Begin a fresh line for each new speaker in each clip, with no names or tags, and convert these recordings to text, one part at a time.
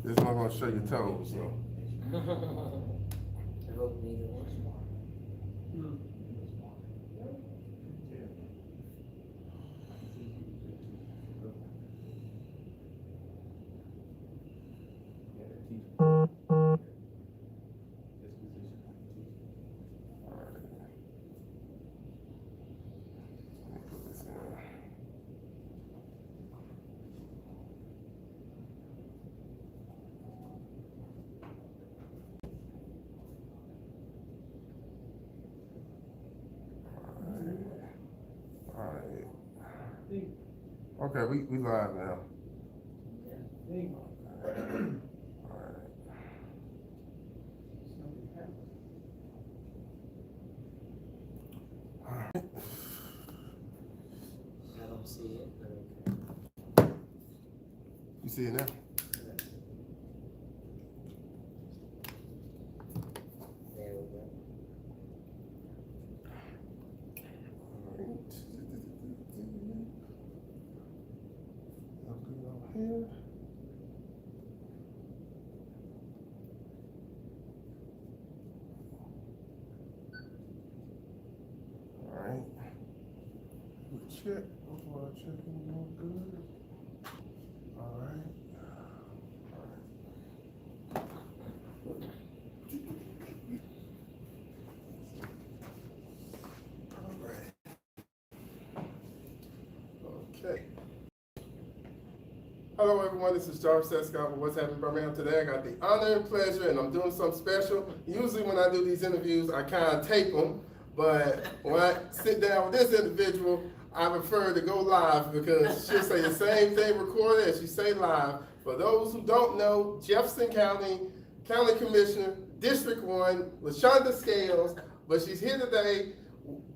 It's not gonna show your toes, so.
I hope neither one.
Okay, we live now.
I don't see it.
You see it now?
There we go.
Here. All right. We check. Overall checking all good. All right. Okay. Hello everyone, this is Jarvis Escott with What's Happening Birmingham today. I got the honor and pleasure, and I'm doing something special. Usually when I do these interviews, I kind of tape them, but when I sit down with this individual, I prefer to go live because she'll say the same thing recorded as she say live. For those who don't know, Jefferson County Commissioner, District 1, Lashunda Scales, but she's here today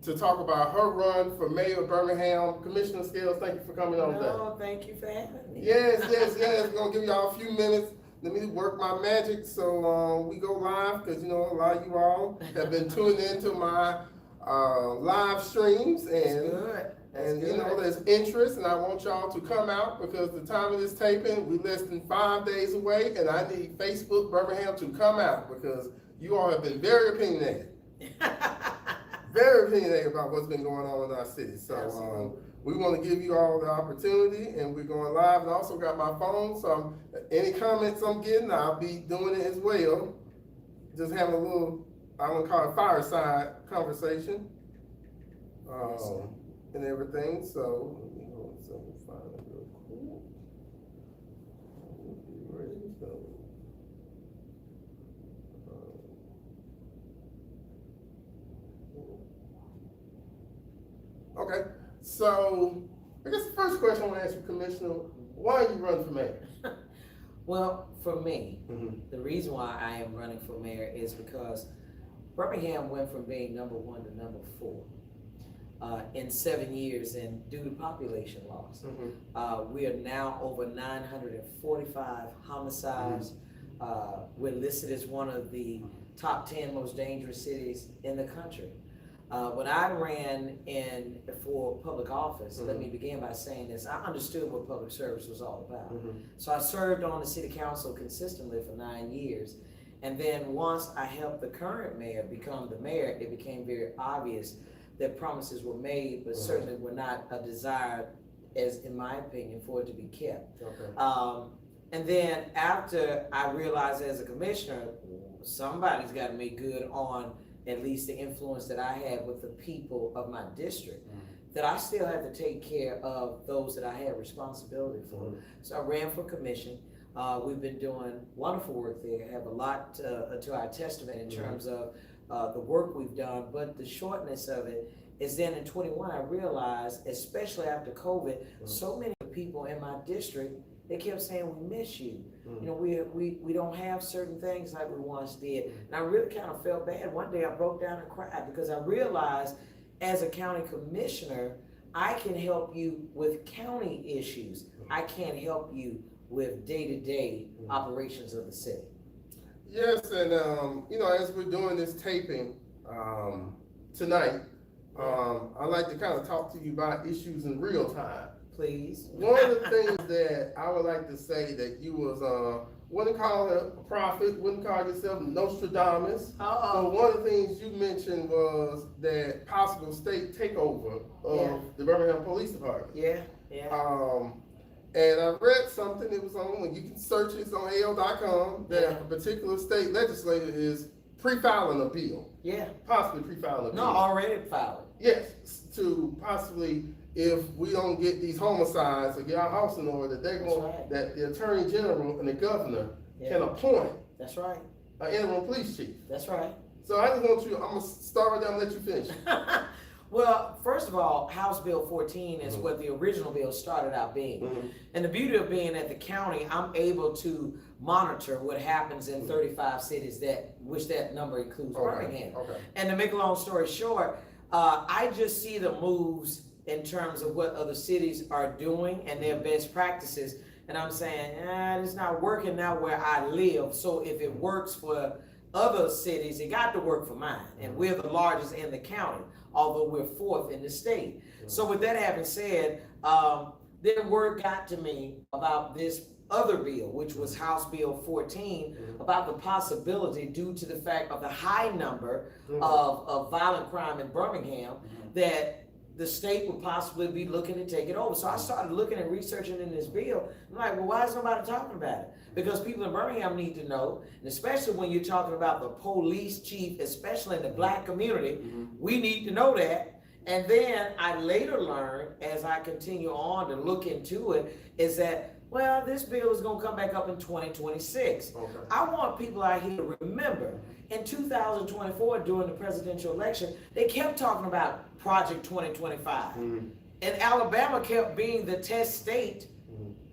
to talk about her run for mayor of Birmingham. Commissioner Scales, thank you for coming on today.
No, thank you for having me.
Yes. We're gonna give y'all a few minutes. Let me work my magic so we go live, because you know a lot of you all have been tuning into my live streams, and you know there's interest, and I want y'all to come out because the time of this taping we less than 5 days away, and I need Facebook Birmingham to come out because you all have been very opinionated. Very opinionated about what's been going on in our city. So we want to give you all the opportunity, and we're going live. And I also got my phone, so any comments I'm getting, I'll be doing it as well. Just having a little, I want to call it fireside conversation, and everything. So let me go and find it real quick. Okay, so I guess the first question I want to ask you, Commissioner, why are you running for mayor?
Well, for me, the reason why I am running for mayor is because Birmingham went from being #1 to #4 in 7 years, and due to population loss. We are now over 945 homicides. We're listed as one of the top 10 most dangerous cities in the country. When I ran for public office, let me begin by saying this, I understood what public service was all about. So I served on the city council consistently for 9 years. And then once I helped the current mayor become the mayor, it became very obvious that promises were made, but certainly were not desired, as in my opinion, for it to be kept. And then after I realized as a commissioner, somebody's got to make good on at least the influence that I had with the people of my district, that I still have to take care of those that I had responsibility for. So I ran for commission. We've been doing wonderful work there, have a lot to our testament in terms of the work we've done, but the shortness of it is then in 21, I realized, especially after COVID, so many people in my district, they kept saying, we miss you. You know, we don't have certain things like we once did. And I really kind of felt bad. One day I broke down and cried because I realized as a county commissioner, I can help you with county issues. I can't help you with day-to-day operations of the city.
Yes, and you know, as we're doing this taping tonight, I'd like to kind of talk to you about issues in real time.
Please.
One of the things that I would like to say that you was wouldn't call it a prophet, wouldn't call yourself Nostradamus.
Uh-oh.
But one of the things you mentioned was that possible state takeover of the Birmingham Police Department.
Yeah, yeah.
And I read something, it was on, you can search it, it's on AL.com, that a particular state legislator is pre-filing a bill.
Yeah.
Possibly pre-filing a bill.
No, already filed.
Yes, to possibly, if we don't get these homicides or get our house in order, that they're going, that the Attorney General and the Governor can appoint.
That's right.
An interim police chief.
That's right.
So I just want you, I'm gonna start right there and let you finish.
Well, first of all, House Bill 14 is what the original bill started out being. And the beauty of being at the county, I'm able to monitor what happens in 35 cities which that number includes Birmingham. And to make a long story short, I just see the moves in terms of what other cities are doing and their best practices. And I'm saying, it's not working now where I live. So if it works for other cities, it got to work for mine. And we're the largest in the county, although we're fourth in the state. So with that having said, then word got to me about this other bill, which was House Bill 14, about the possibility, due to the fact of the high number of violent crime in Birmingham, that the state would possibly be looking to take it over. So I started looking and researching in this bill. I'm like, well, why is nobody talking about it? Because people in Birmingham need to know, and especially when you're talking about the police chief, especially in the black community, we need to know that. And then I later learned, as I continue on to look into it, is that, well, this bill is going to come back up in 2026. I want people out here to remember, in 2024, during the presidential election, they kept talking about Project 2025. And Alabama kept being the test state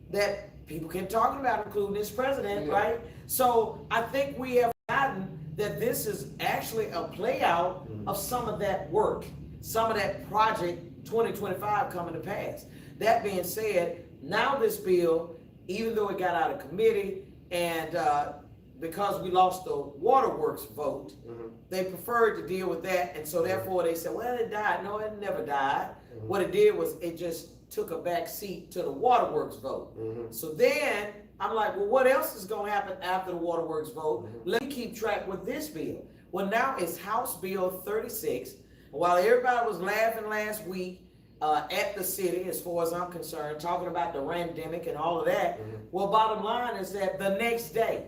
that people kept talking about, including this president, right? So I think we have forgotten that this is actually a play out of some of that work, some of that Project 2025 coming to pass. That being said, now this bill, even though it got out of committee and because we lost the waterworks vote, they preferred to deal with that, and so therefore they said, well, it died. No, it never died. What it did was it just took a back seat to the waterworks vote. So then I'm like, well, what else is going to happen after the waterworks vote? Let me keep track with this bill. Well, now it's House Bill 36. While everybody was laughing last week at the city, as far as I'm concerned, talking about the pandemic and all of that, well, bottom line is that the next day,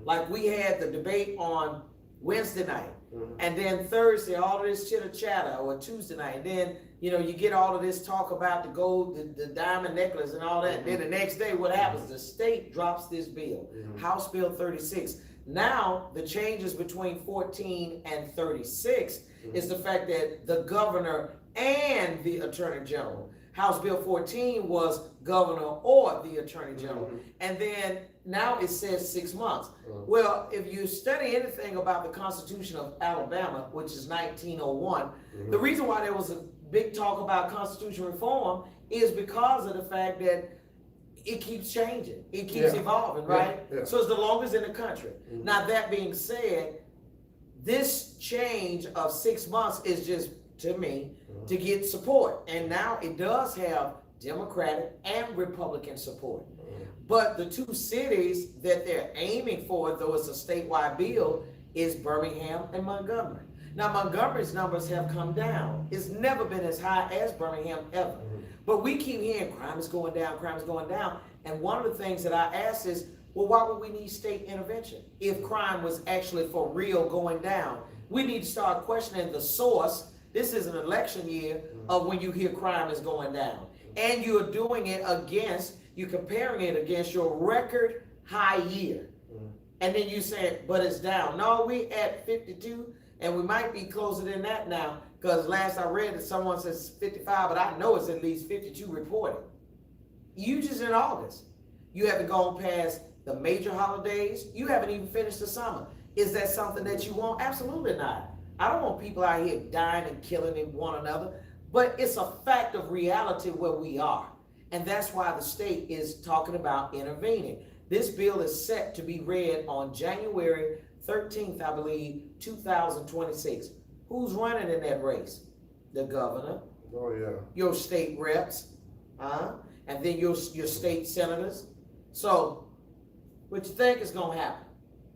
like we had the debate on Wednesday night, and then Thursday, all of this chitter chatter, or Tuesday night, and then, you know, you get all of this talk about the gold, the diamond necklace and all that. Then the next day, what happens? The state drops this bill, House Bill 36. Now, the changes between 14 and 36 is the fact that the governor and the attorney general, House Bill 14 was governor or the attorney general, and then now it says 6 months. Well, if you study anything about the Constitution of Alabama, which is 1901, the reason why there was a big talk about constitutional reform is because of the fact that it keeps changing, it keeps evolving, right? So it's the longest in the country. Now, that being said, this change of 6 months is just, to me, to get support. And now it does have Democratic and Republican support. But the two cities that they're aiming for, though it's a statewide bill, is Birmingham and Montgomery. Now, Montgomery's numbers have come down. It's never been as high as Birmingham ever. But we keep hearing crime is going down, crime is going down. And one of the things that I ask is, well, why would we need state intervention if crime was actually for real going down? We need to start questioning the source. This is an election year of when you hear crime is going down. And you're doing it against, you're comparing it against your record high year. And then you say, but it's down. No, we at 52, and we might be closer than that now, because last I read that someone says 55, but I know it's at least 52 reported. You just in August. You haven't gone past the major holidays. You haven't even finished the summer. Is that something that you want? Absolutely not. I don't want people out here dying and killing one another, but it's a fact of reality where we are. And that's why the state is talking about intervening. This bill is set to be read on January 13th, I believe, 2026. Who's running in that race? The governor. Your state reps, and then your state senators. So What you think is going to happen?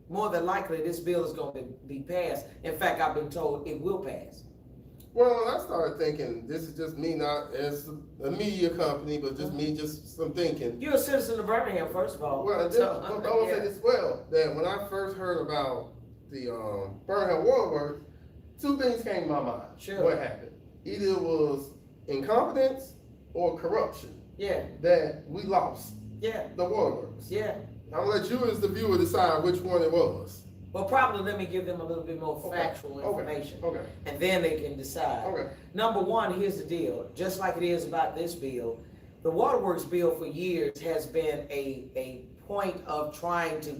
More than likely, this bill is going to be passed. In fact, I've been told it will pass.
Well, I started thinking, this is just me, not as a media company, but just me, just some thinking.
You're a citizen of Birmingham, first of all.
Well, I want to say this well, that when I first heard about the Birmingham Waterworks, two things came to my mind.
Sure.
What happened? Either it was incompetence or corruption.
Yeah.
That we lost.
Yeah.
The waterworks.
Yeah.
I'm gonna let you as the viewer decide which one it was.
Well, probably let me give them a little bit more factual information.
Okay.
And then they can decide.
Okay.
Number one, here's the deal. Just like it is about this bill, the Waterworks bill for years has been a point of trying to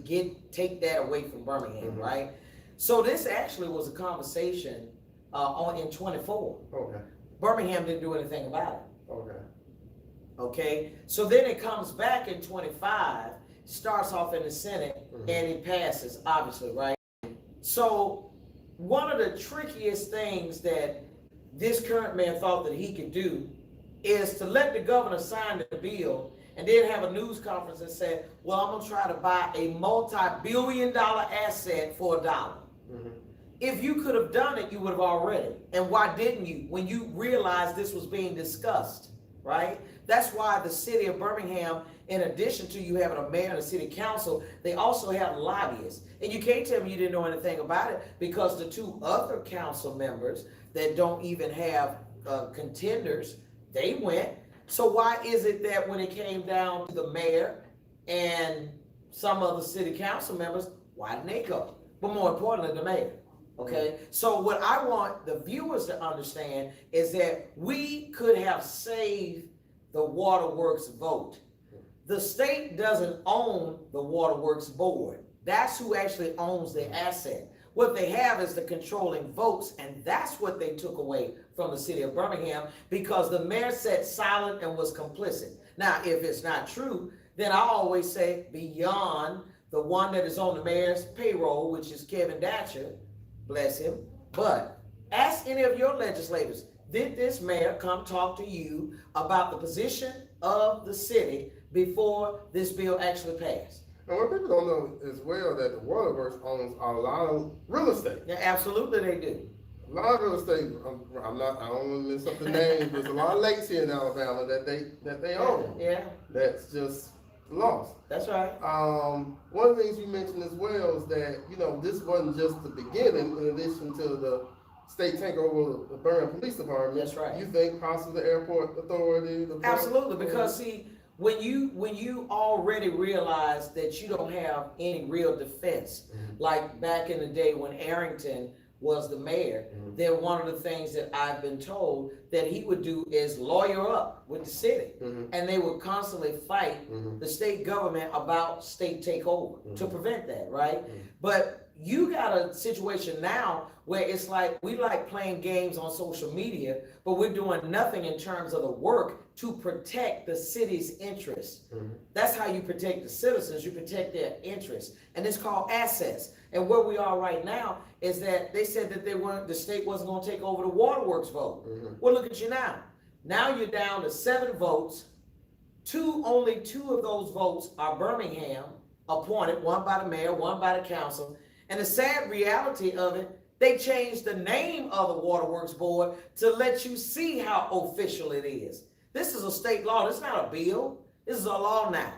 take that away from Birmingham, right? So this actually was a conversation in 24.
Okay.
Birmingham didn't do anything about it.
Okay.
Okay. So then it comes back in 25. Starts off in the Senate and it passes, obviously, right? So one of the trickiest things that this current mayor thought that he could do is to let the governor sign the bill and then have a news conference and say, well, I'm gonna try to buy a multi-billion-dollar asset for $1. If you could have done it, you would have already. And why didn't you? When you realized this was being discussed, right? That's why the city of Birmingham, in addition to you having a mayor and a city council, they also have lobbyists. And you can't tell me you didn't know anything about it, because the two other council members that don't even have contenders, they went. So why is it that when it came down to the mayor and some other city council members, why didn't they go? But more importantly, the mayor. Okay, so what I want the viewers to understand is that we could have saved the Waterworks vote. The state doesn't own the Waterworks board. That's who actually owns the asset. What they have is the controlling votes, and that's what they took away from the city of Birmingham, because the mayor sat silent and was complicit. Now, if it's not true, then I always say beyond the one that is on the mayor's payroll, which is Kevin Datcher, bless him, but ask any of your legislators, did this mayor come talk to you about the position of the city before this bill actually passed?
And what people don't know as well, that the Waterworks owns a lot of real estate.
Yeah, absolutely they do.
A lot of real estate. I don't want to miss up the names, but there's a lot of lakes here in Alabama that they own.
Yeah.
That's just lost.
That's right.
One of the things you mentioned as well is that, this wasn't just the beginning. In addition to the state takeover of the Birmingham Police Department.
That's right.
You think possibly the airport authority?
Absolutely, because see, when you already realize that you don't have any real defense, like back in the day when Arrington was the mayor, then one of the things that I've been told that he would do is lawyer up with the city, and they would constantly fight the state government about state takeover to prevent that, right? But you got a situation now where it's like we like playing games on social media, but we're doing nothing in terms of the work to protect the city's interests. That's how you protect the citizens. You protect their interests, and it's called assets. And where we are right now is that they said that the state wasn't going to take over the Waterworks vote. Well, look at you now. Now you're down to 7 votes. Only two of those votes are Birmingham appointed, one by the mayor, one by the council. And the sad reality of it, they changed the name of the Waterworks Board to let you see how official it is. This is a state law. This is not a bill. This is a law now.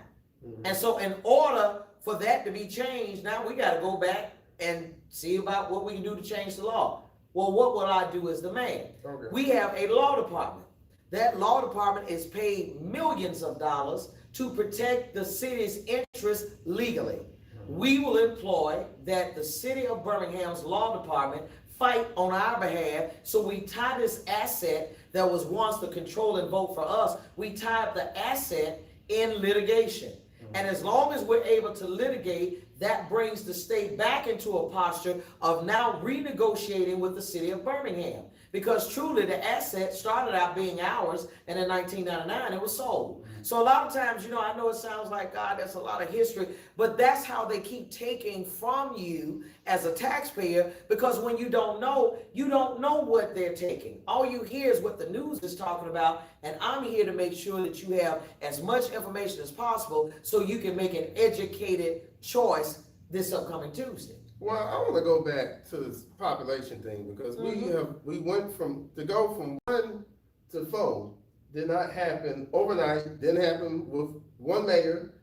And so in order for that to be changed, now we got to go back and see about what we can do to change the law. Well, what will I do as the mayor?
Okay.
We have a law department. That law department is paid millions of dollars to protect the city's interests legally. We will employ that the city of Birmingham's law department fight on our behalf, so we tie this asset that was once the controlling vote for us, we tie up the asset in litigation. And as long as we're able to litigate, that brings the state back into a posture of now renegotiating with the city of Birmingham. because truly the asset started out being ours, and in 1999 it was sold. So a lot of times, I know it sounds like, God, that's a lot of history, but that's how they keep taking from you as a taxpayer, because when you don't know what they're taking. All you hear is what the news is talking about, and I'm here to make sure that you have as much information as possible so you can make an educated choice this upcoming Tuesday.
Well, I want to go back to this population thing, because we went from 1 to 4 did not happen overnight. Didn't happen with one mayor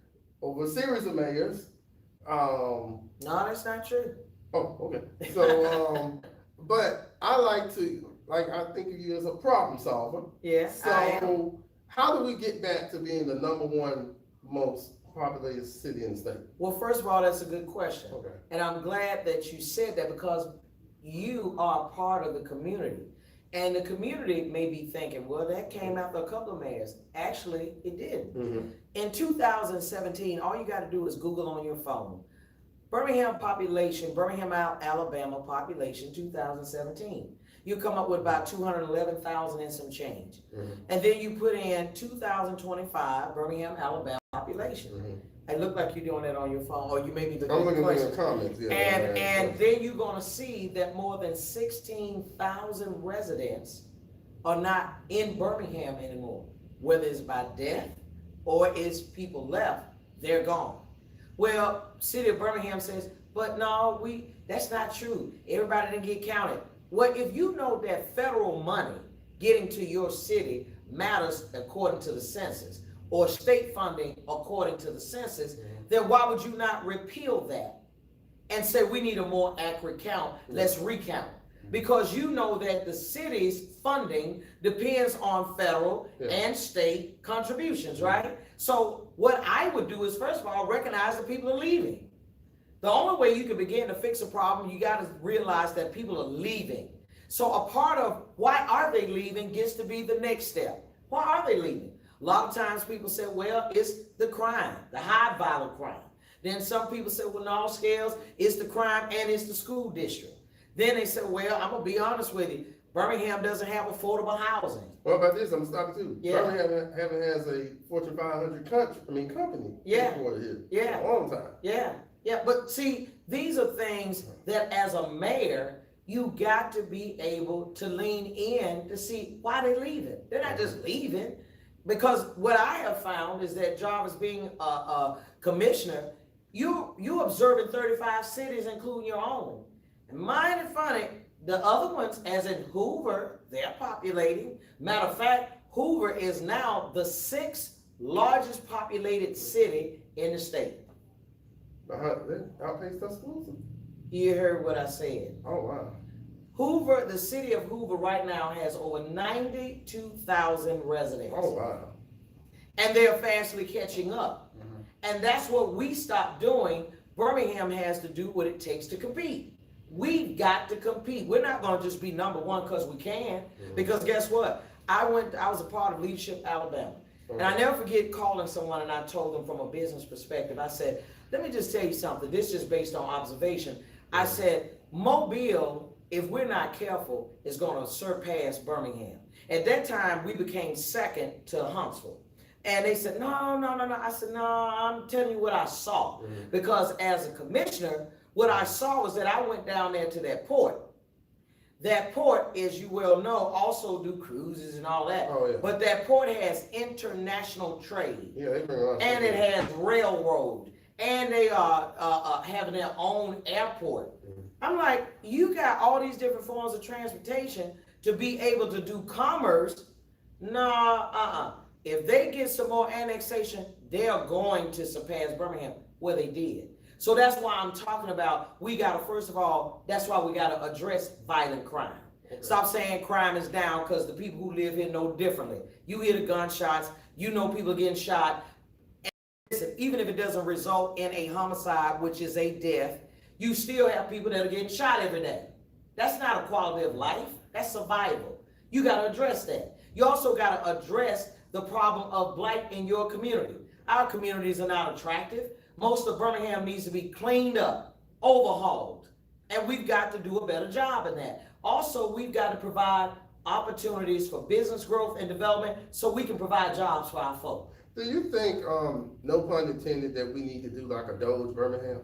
over a series of mayors.
No, that's not true.
Oh, okay. So, but I think of you as a problem solver.
Yes.
So, how do we get back to being the number 1 most populated city in the state?
Well, first of all, that's a good question.
Okay.
And I'm glad that you said that, because you are part of the community. And the community may be thinking, well, that came after a couple of mayors. Actually, it didn't.
Mm-hmm.
In 2017, all you got to do is Google on your phone. Birmingham, Alabama population, 2017. You come up with about 211,000 and some change.
Mm-hmm.
And then you put in 2025 Birmingham, Alabama population.
Mm-hmm.
It look like you're doing that on your phone, or you may be looking
I'm looking
at
at the comments. Yeah,
and then you're going to see that more than 16,000 residents are not in Birmingham anymore, whether it's by death or it's people left, they're gone. Well, City of Birmingham says, but no, that's not true. Everybody didn't get counted. Well, if you know that federal money getting to your city matters according to the census, or state funding according to the census, then why would you not repeal that and say we need a more accurate count, let's recount? Because you know that the city's funding depends on federal and state contributions, right? So what I would do is, first of all, recognize that people are leaving. The only way you can begin to fix a problem, you got to realize that people are leaving. So a part of why are they leaving gets to be the next step. Why are they leaving? A lot of times people say, well, it's the crime, the high violent crime. Then some people say, well, no, Scales, it's the crime and it's the school district. Then they say, well, I'm going to be honest with you, Birmingham doesn't have affordable housing.
What about this? I'm stopping too.
Yeah.
Birmingham has a Fortune 500 company.
Yeah.
Here.
Yeah.
A long time.
Yeah. Yeah. But see, these are things that as a mayor, you got to be able to lean in to see why they're leaving. They're not just leaving. Because what I have found is that Jarvis, being a commissioner, you observing 35 cities, including your own. And mind and funny, the other ones, as in Hoover, they're populating. Matter of fact, Hoover is now the 6th largest populated city in the state.
They outpaced Tuscaloosa.
You heard what I said.
Oh, wow.
Hoover, the city of Hoover right now has over 92,000 residents.
Oh, wow.
And they're fastly catching up. Mm-hmm. And that's what we stopped doing. Birmingham has to do what it takes to compete. We've got to compete. We're not going to just be number 1 because we can. Mm-hmm. Because guess what? I was a part of Leadership Alabama. Mm-hmm. And I never forget calling someone, and I told them from a business perspective, I said, let me just tell you something. This is just based on observation. Mm-hmm. I said, Mobile, if we're not careful, is going to surpass Birmingham. At that time, we became second to Huntsville. And they said, no. I said, no, I'm telling you what I saw. Mm-hmm. Because as a commissioner, what I saw was that I went down there to that port. That port, as you well know, also do cruises and all that.
Oh, yeah.
But that port has international trade.
Yeah, they bring a lot of
and it has railroad. And they are having their own airport. Mm-hmm. I'm like, you got all these different forms of transportation to be able to do commerce. If they get some more annexation, they are going to surpass Birmingham, where they did. So that's why I'm talking about, we got to, first of all, that's why we got to address violent crime. Okay. Stop saying crime is down, because the people who live here know differently. You hear the gunshots, you know people getting shot. And listen, even if it doesn't result in a homicide, which is a death, you still have people that are getting shot every day. That's not a quality of life. That's survival. You got to address that. You also got to address the problem of blight in your community. Our communities are not attractive. Most of Birmingham needs to be cleaned up, overhauled, And we've got to do a better job in that. Also, we've got to provide opportunities for business growth and development so we can provide jobs for our folks.
Do you think, no pun intended, that we need to do like a Doge Birmingham?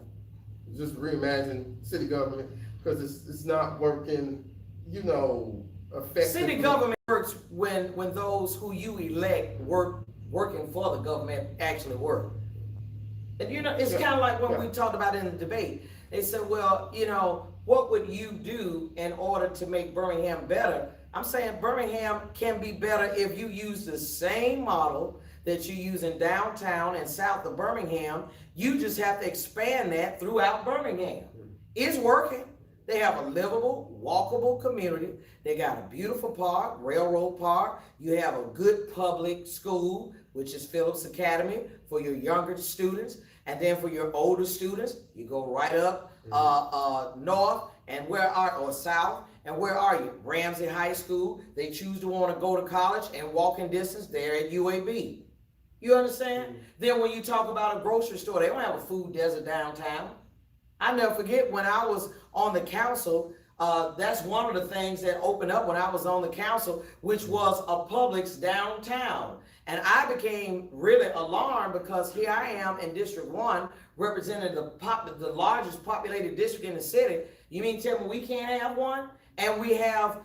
Just reimagine city government, because it's not working, effectively.
City government works when those who you elect working for the government actually work. And it's kind of like what we talked about in the debate. They said, well, what would you do in order to make Birmingham better? I'm saying Birmingham can be better if you use the same model that you use in downtown and south of Birmingham. You just have to expand that throughout Birmingham. It's working. They have a livable, walkable community. They got a beautiful park, Railroad Park. You have a good public school, which is Phillips Academy for your younger students. And then for your older students, you go right up north and or south. And where are you? Ramsey High School. They choose to want to go to college and walking distance there at UAB. You understand? Then when you talk about a grocery store, they don't have a food desert downtown. I never forget when I was on the council, that's one of the things that opened up when I was on the council, which was a Publix downtown. And I became really alarmed because here I am in District 1, representing the largest populated district in the city. You mean tell me we can't have one? And we have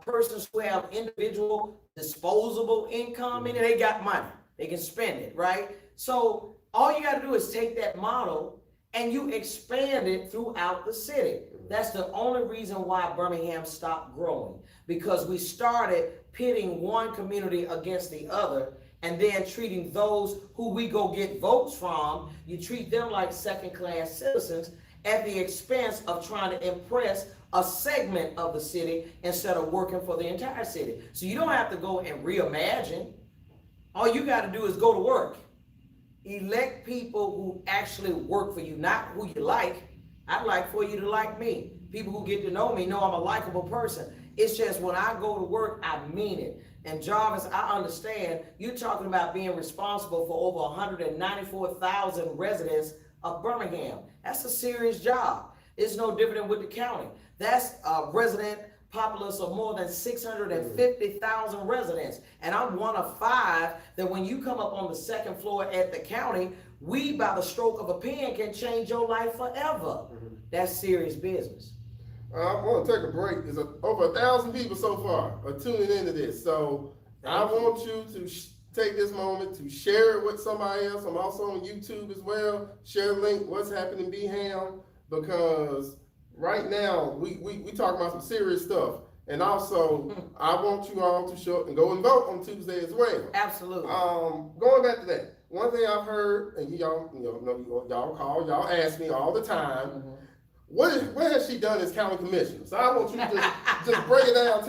persons who have individual disposable income, meaning they got money. They can spend it, right? So all you got to do is take that model and you expand it throughout the city. That's the only reason why Birmingham stopped growing, because we started pitting one community against the other and then treating those who we go get votes from, you treat them like second-class citizens at the expense of trying to impress a segment of the city instead of working for the entire city. So you don't have to go and reimagine. All you got to do is go to work. Elect people who actually work for you, not who you like. I'd like for you to like me. People who get to know me know I'm a likable person. It's just when I go to work, I mean it. And Jarvis, I understand you're talking about being responsible for over 194,000 residents of Birmingham. That's a serious job. It's no different than with the county. That's a resident populace of more than 650,000 residents. And I'm one of 5 that when you come up on the second floor at the county, we, by the stroke of a pen, can change your life forever. That's serious business.
I want to take a break. There's over 1,000 people so far are tuning into this. So I want you to take this moment to share it with somebody else. I'm also on YouTube as well. Share the link, what's happening in Beham, because right now we talking about some serious stuff. And also, I want you all to show up and go and vote on Tuesday as well.
Absolutely.
Going back to that, one thing I've heard, and y'all call, y'all ask me all the time, what has she done as county commissioner? So I want you to just break it down,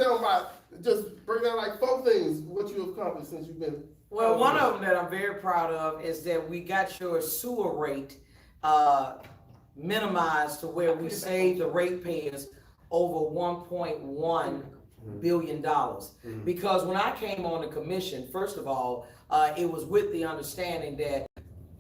just break down like 4 things, what you have accomplished since you've been.
Well, one of them that I'm very proud of is that we got your sewer rate minimized to where we saved the ratepayers over $1.1 billion. Because when I came on the commission, first of all, it was with the understanding that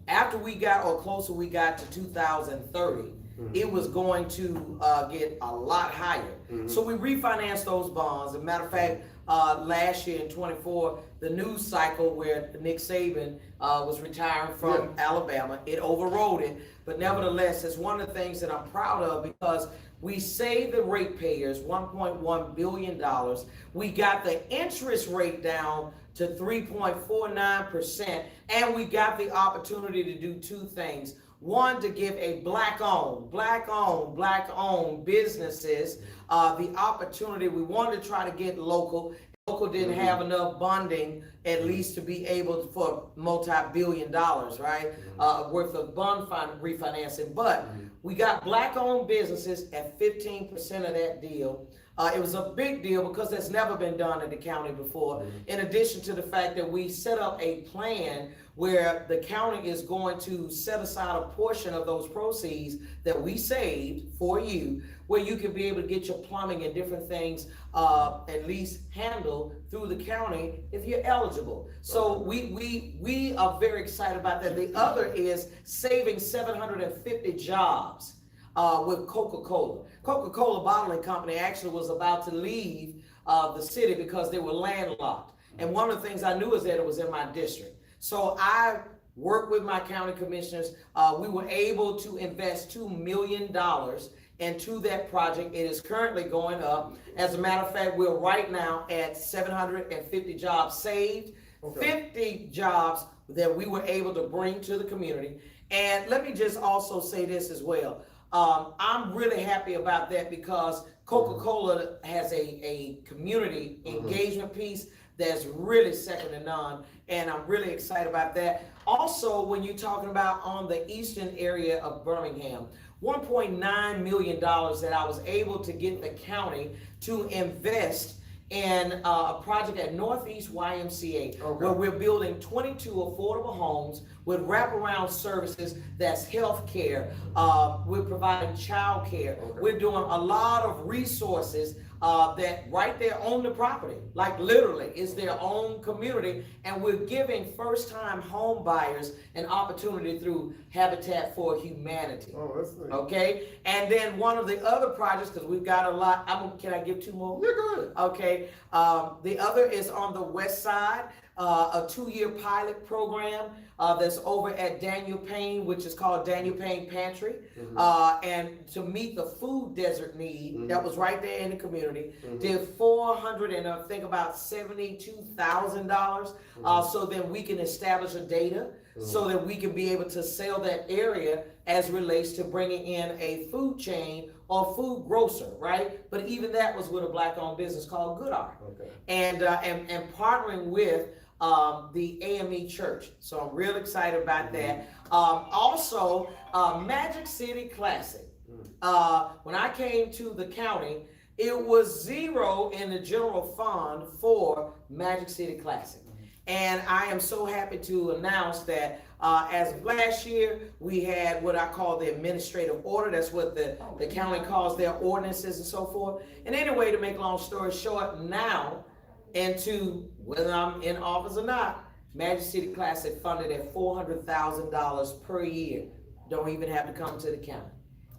after we got, or closer we got to 2030, it was going to get a lot higher. So we refinanced those bonds. As a matter of fact, last year in 24, the news cycle where Nick Saban was retiring from Alabama, it overrode it. But nevertheless, it's one of the things that I'm proud of, because we saved the ratepayers $1.1 billion. We got the interest rate down to 3.49%, and we got the opportunity to do 2 things. One, to give a black-owned businesses the opportunity. We wanted to try to get local. Local didn't have enough bonding, at least to be able to, for multi-billion dollars, right, worth of bond refinancing. But we got black-owned businesses at 15% of that deal. It was a big deal because that's never been done in the county before. In addition to the fact that we set up a plan where the county is going to set aside a portion of those proceeds that we saved for you, where you can be able to get your plumbing and different things at least handled through the county if you're eligible. So we are very excited about that. The other is saving 750 jobs. with Coca-Cola. Coca-Cola Bottling Company actually was about to leave the city because they were landlocked. And one of the things I knew is that it was in my district. So I worked with my county commissioners. We were able to invest $2 million into that project. It is currently going up. As a matter of fact, we're right now at 750 jobs saved, 50 jobs that we were able to bring to the community. And let me just also say this as well. I'm really happy about that because Coca-Cola has a community engagement piece that's really second to none, and I'm really excited about that. Also, when you're talking about on the eastern area of Birmingham, $1.9 million that I was able to get the county to invest in a project at Northeast YMCA, where we're building 22 affordable homes with wraparound services. That's health care. We're providing child care. We're doing a lot of resources that right there on the property, like literally it's their own community, and we're giving first-time home buyers an opportunity through Habitat for Humanity.
Oh, that's nice.
Okay, and then one of the other projects, because we've got a lot, can I give two more?
Yeah, go ahead.
Okay, the other is on the west side, a 2-year pilot program that's over at Daniel Payne, which is called Daniel Payne Pantry, and to meet the food desert need that was right there in the community, did $400 and I think about $72,000, so that we can establish a data, so that we can be able to sell that area as relates to bringing in a food chain or food grocer, right? But even that was with a black-owned business called Good Art, and partnering with the AME Church. So I'm real excited about that. Also, Magic City Classic. When I came to the county, it was zero in the general fund for Magic City Classic. And I am so happy to announce that as of last year, we had what I call the administrative order. That's what the county calls their ordinances and so forth. And anyway, to make a long story short, now, into whether I'm in office or not, Magic City Classic funded at $400,000 per year. Don't even have to come to the county.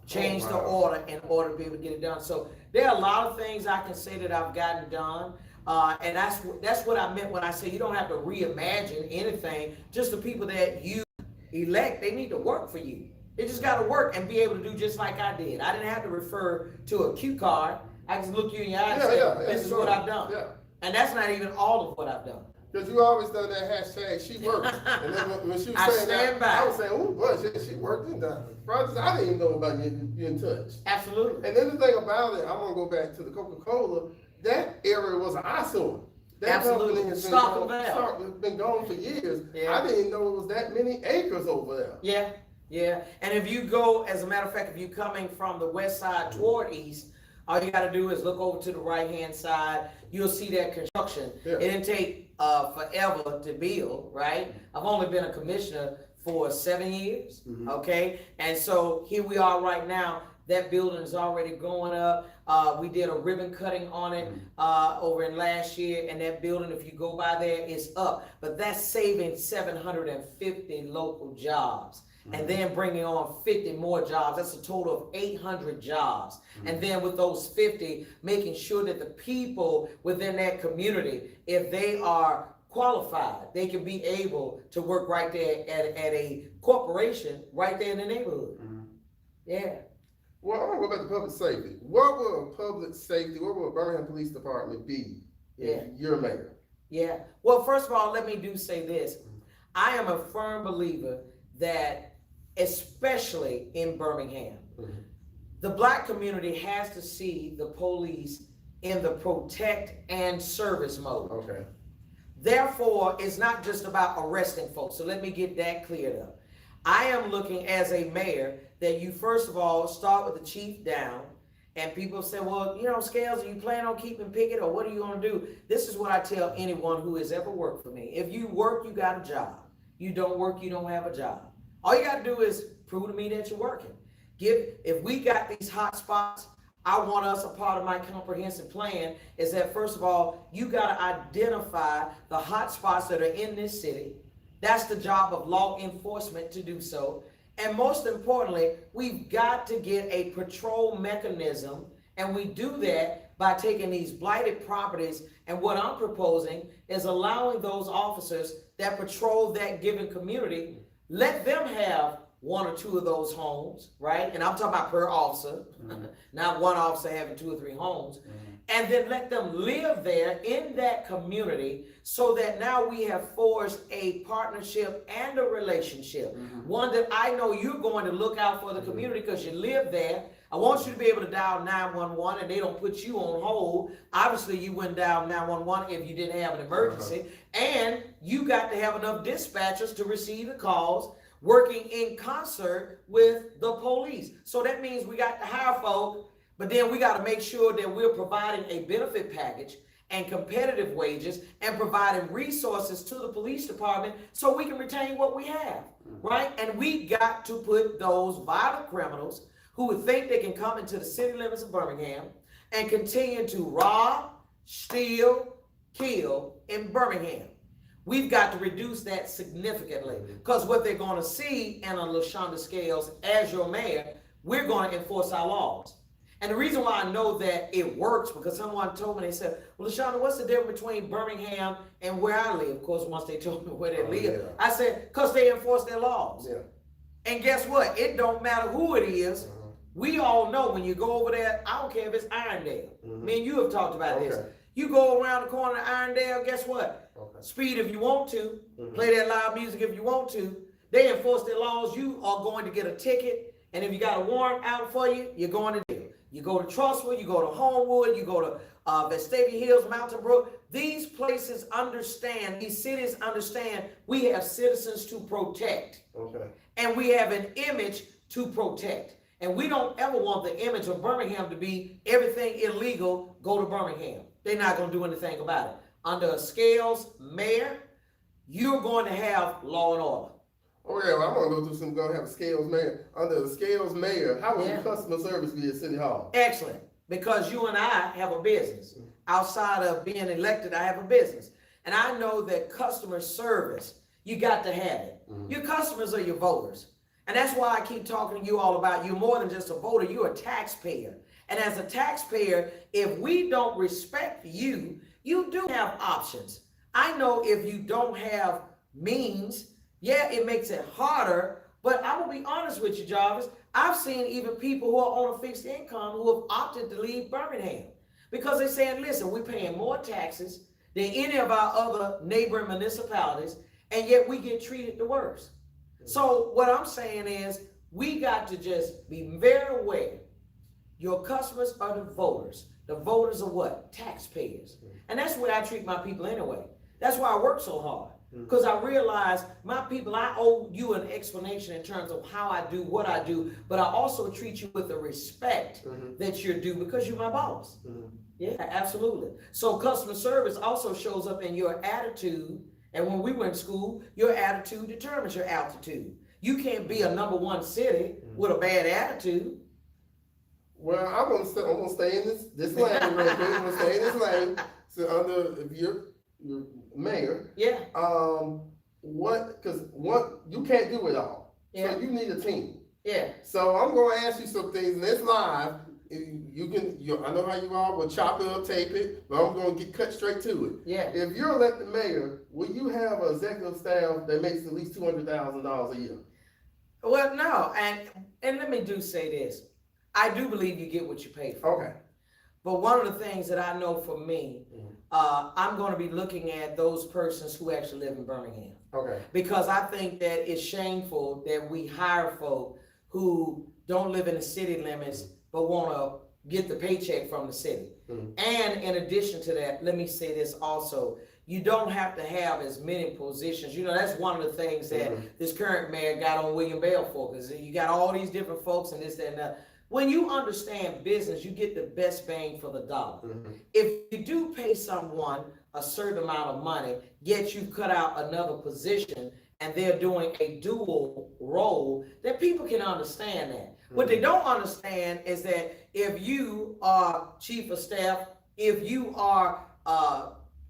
Change the order in order to be able to get it done. So there are a lot of things I can say that I've gotten done. And that's what I meant when I say you don't have to reimagine anything. Just the people that you elect, they need to work for you. They just got to work and be able to do just like I did. I didn't have to refer to a cue card. I just look you in your eye and say, this is what I've done. And that's not even all of what I've done.
Because you always done that hashtag, she works. And then when she was saying that, I was saying, oh, boy, she worked in that. Projects I didn't even know about you in touch.
Absolutely.
And then the thing about it, I want to go back to the Coca-Cola. That area was an eyesore. That
Absolutely.
Has been gone for years. I didn't know it was that many acres over there.
Yeah. And if you go, as a matter of fact, if you're coming from the west side toward east, all you got to do is look over to the right-hand side. You'll see that construction. It didn't take forever to build, right? I've only been a commissioner for 7 years, okay? And so here we are right now. That building is already going up. We did a ribbon cutting on it over in last year, and that building, if you go by there, is up. But that's saving 750 local jobs. And then bringing on 50 more jobs. That's a total of 800 jobs. And then with those 50, making sure that the people within that community, if they are qualified, they can be able to work right there at a corporation right there in the neighborhood. Yeah.
Well, I want to go back to public safety. What will Birmingham Police Department be if you're mayor?
Yeah. Well, first of all, let me say this. I am a firm believer that, especially in Birmingham, the black community has to see the police in the protect and service mode. Therefore, it's not just about arresting folks. So let me get that cleared up. I am looking as a mayor that you first of all start with the chief down, and people say, well, Scales, are you planning on keeping Pickett, or what are you going to do? This is what I tell anyone who has ever worked for me. If you work, you got a job. You don't work, you don't have a job. All you got to do is prove to me that you're working. If we got these hot spots, I want us, a part of my comprehensive plan is that, first of all, you got to identify the hot spots that are in this city. That's the job of law enforcement to do so. And most importantly, we've got to get a patrol mechanism, and we do that by taking these blighted properties, and what I'm proposing is allowing those officers that patrol that given community, let them have one or two of those homes, right? And I'm talking about per officer, not one officer having 2 or 3 homes. And then let them live there in that community, so that now we have forged a partnership and a relationship. One that I know you're going to look out for the community because you live there. I want you to be able to dial 911 and they don't put you on hold. Obviously, you wouldn't dial 911 if you didn't have an emergency. And you got to have enough dispatchers to receive the calls, working in concert with the police. So that means we got to hire folk, but then we got to make sure that we're providing a benefit package and competitive wages and providing resources to the police department so we can retain what we have, right? And we got to put those violent criminals who would think they can come into the city limits of Birmingham and continue to rob, steal, kill in Birmingham. We've got to reduce that significantly, because what they're going to see in a Lashunda Scales as your mayor, we're going to enforce our laws. And the reason why I know that it works, because someone told me, they said, well, Lashunda, what's the difference between Birmingham and where I live? Of course, once they told me where they live, I said, because they enforce their laws. And guess what? It don't matter who it is. We all know when you go over there, I don't care if it's Irondale. Me and you have talked about this. You go around the corner of Irondale, guess what? Speed if you want to, play that loud music if you want to. They enforce their laws. You are going to get a ticket, and if you got a warrant out for you, you're going to jail. You go to Trussville, you go to Homewood, you go to Vestavia Hills, Mountain Brook. These places understand, these cities understand we have citizens to protect. And we have an image to protect. And we don't ever want the image of Birmingham to be everything illegal, go to Birmingham. They're not going to do anything about it. Under a Scales mayor, you're going to have law and order.
Oh yeah, well, I'm gonna go through some. Gonna have a Scales mayor. Under the Scales mayor, how will the customer service be at City Hall?
Excellent, because you and I have a business. Outside of being elected, I have a business, and I know that customer service, you got to have it. Your customers are your voters, and that's why I keep talking to you all about you're more than just a voter. You're a taxpayer, and as a taxpayer, if we don't respect you, you do have options. I know if you don't have means, yeah, it makes it harder, but I will be honest with you, Jarvis. I've seen even people who are on a fixed income who have opted to leave Birmingham because they're saying, listen, we're paying more taxes than any of our other neighboring municipalities, and yet we get treated the worst. So what I'm saying is we got to just be very aware. Your customers are the voters. The voters are what? Taxpayers. And that's the way I treat my people anyway. That's why I work so hard. Because I realize my people, I owe you an explanation in terms of how I do what I do, but I also treat you with the respect that you're due because you're my boss. Yeah, absolutely. So customer service also shows up in your attitude. And when we went to school, your attitude determines your altitude. You can't be a #1 city with a bad attitude.
Well, I'm gonna stay in this lane real quick. I'm gonna stay in this lane. So under if you're mayor, you can't do it all. So you need a team. So I'm gonna ask you some things, and it's live. I know how you are. We'll chop it up, tape it, but I'm gonna cut straight to it. If you're elected mayor, will you have an executive staff that makes at least $200,000 a year?
Well, no, and let me say this. I do believe you get what you pay for. But one of the things that I know for me, I'm going to be looking at those persons who actually live in Birmingham. Because I think that it's shameful that we hire folk who don't live in the city limits but want to get the paycheck from the city. And in addition to that, let me say this also. You don't have to have as many positions. You know, that's one of the things that this current mayor got on William Bell for, because you got all these different folks and this, that, and that. When you understand business, you get the best bang for the dollar. If you do pay someone a certain amount of money, yet you cut out another position and they're doing a dual role, then people can understand that. What they don't understand is that if you are chief of staff, if you are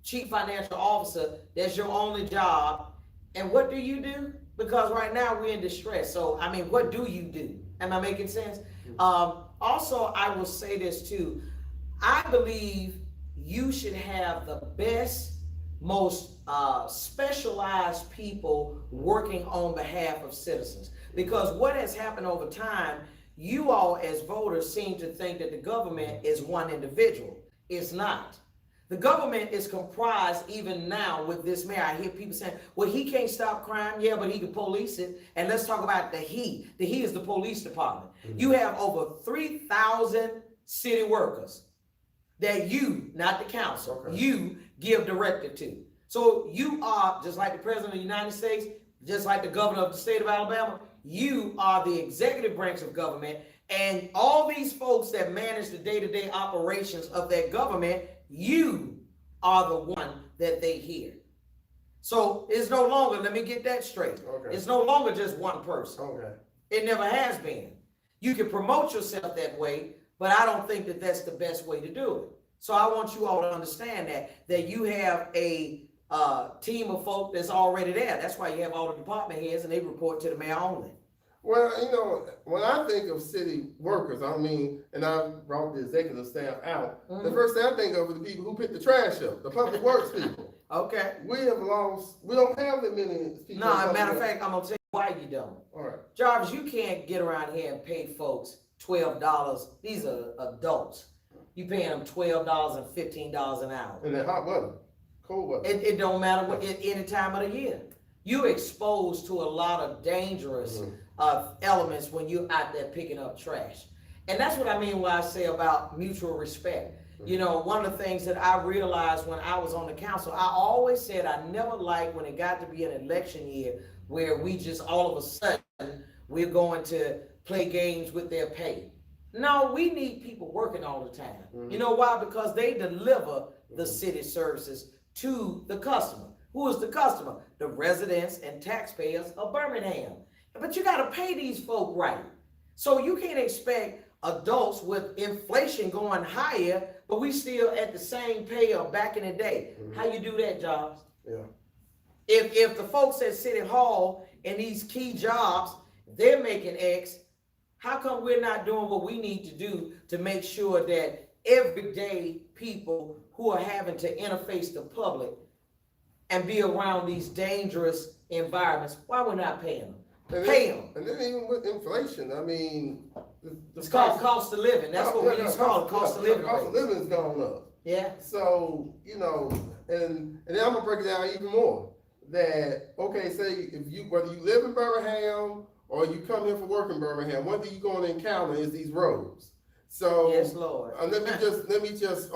chief financial officer, that's your only job, And what do you do? Because right now we're in distress. So, I mean, what do you do? Am I making sense? Also, I will say this too. I believe you should have the best, most specialized people working on behalf of citizens. Because what has happened over time, you all as voters seem to think that the government is one individual. It's not. The government is comprised even now with this mayor. I hear people saying, well, he can't stop crime. Yeah, but he can police it. And let's talk about the he. The he is the police department. You have over 3,000 city workers that you, not the council, you give directive to. So you are, just like the president of the United States, just like the governor of the state of Alabama, you are the executive branch of government, and all these folks that manage the day-to-day operations of that government, you are the one that they hear. So it's no longer, let me get that straight. It's no longer just one person. It never has been. You can promote yourself that way, but I don't think that that's the best way to do it. So I want you all to understand that you have a team of folk that's already there. That's why you have all the department heads and they report to the mayor only.
Well, you know, when I think of city workers, I mean, and I brought the executive staff out, the first thing I think of is the people who pick the trash up, the public works people.
Okay.
We don't have that many people.
No, as a matter of fact, I'm going to tell you why you don't.
All right.
Jarvis, you can't get around here and pay folks $12. These are adults. You paying them $12 and $15 an hour.
And then hot weather, cold weather.
It don't matter what any time of the year. You're exposed to a lot of dangerous elements when you're out there picking up trash. And that's what I mean when I say about mutual respect. You know, one of the things that I realized when I was on the council, I always said I never liked when it got to be an election year where we just all of a sudden we're going to play games with their pay. No, we need people working all the time. You know why? Because they deliver the city services to the customer. Who is the customer? The residents and taxpayers of Birmingham. But you got to pay these folk right. So you can't expect adults with inflation going higher, but we still at the same pay of back in the day. How you do that, Jobs?
Yeah.
If the folks at City Hall and these key jobs, they're making X, how come we're not doing what we need to do to make sure that everyday people who are having to interface the public and be around these dangerous environments, why we're not paying them? Pay them.
And then even with inflation, I mean,
it's called cost of living. That's what we used to call it, cost of living.
Cost of living's gone up.
Yeah.
So, you know, and then I'm gonna break it down even more. That, okay, say whether you live in Birmingham or you come here for work in Birmingham, one thing you're going to encounter is these roads. So
yes, Lord.
let me just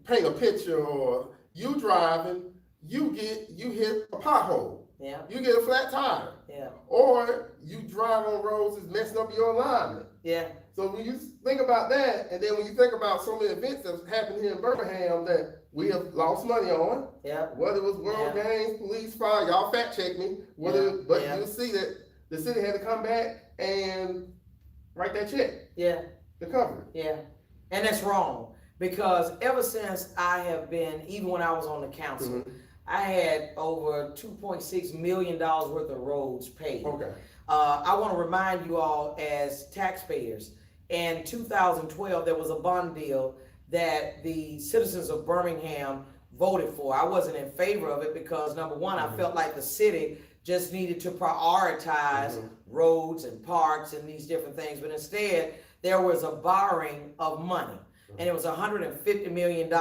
paint a picture. Or you driving, you hit a pothole.
Yeah.
You get a flat tire.
Yeah.
Or you drive on roads that's messing up your alignment.
Yeah.
So when you think about that, and then when you think about so many events that's happened here in Birmingham that we have lost money on, whether it was World Games, police fire, y'all fact check me, you'll see that the city had to come back and write that check.
Yeah.
To cover it.
Yeah. And that's wrong, because ever since I have been, even when I was on the council, I had over $2.6 million worth of roads paid.
Okay.
I want to remind you all as taxpayers, in 2012, there was a bond deal that the citizens of Birmingham voted for. I wasn't in favor of it because, number one, I felt like the city just needed to prioritize roads and parks and these different things. But instead, there was a borrowing of money, and it was $150 million.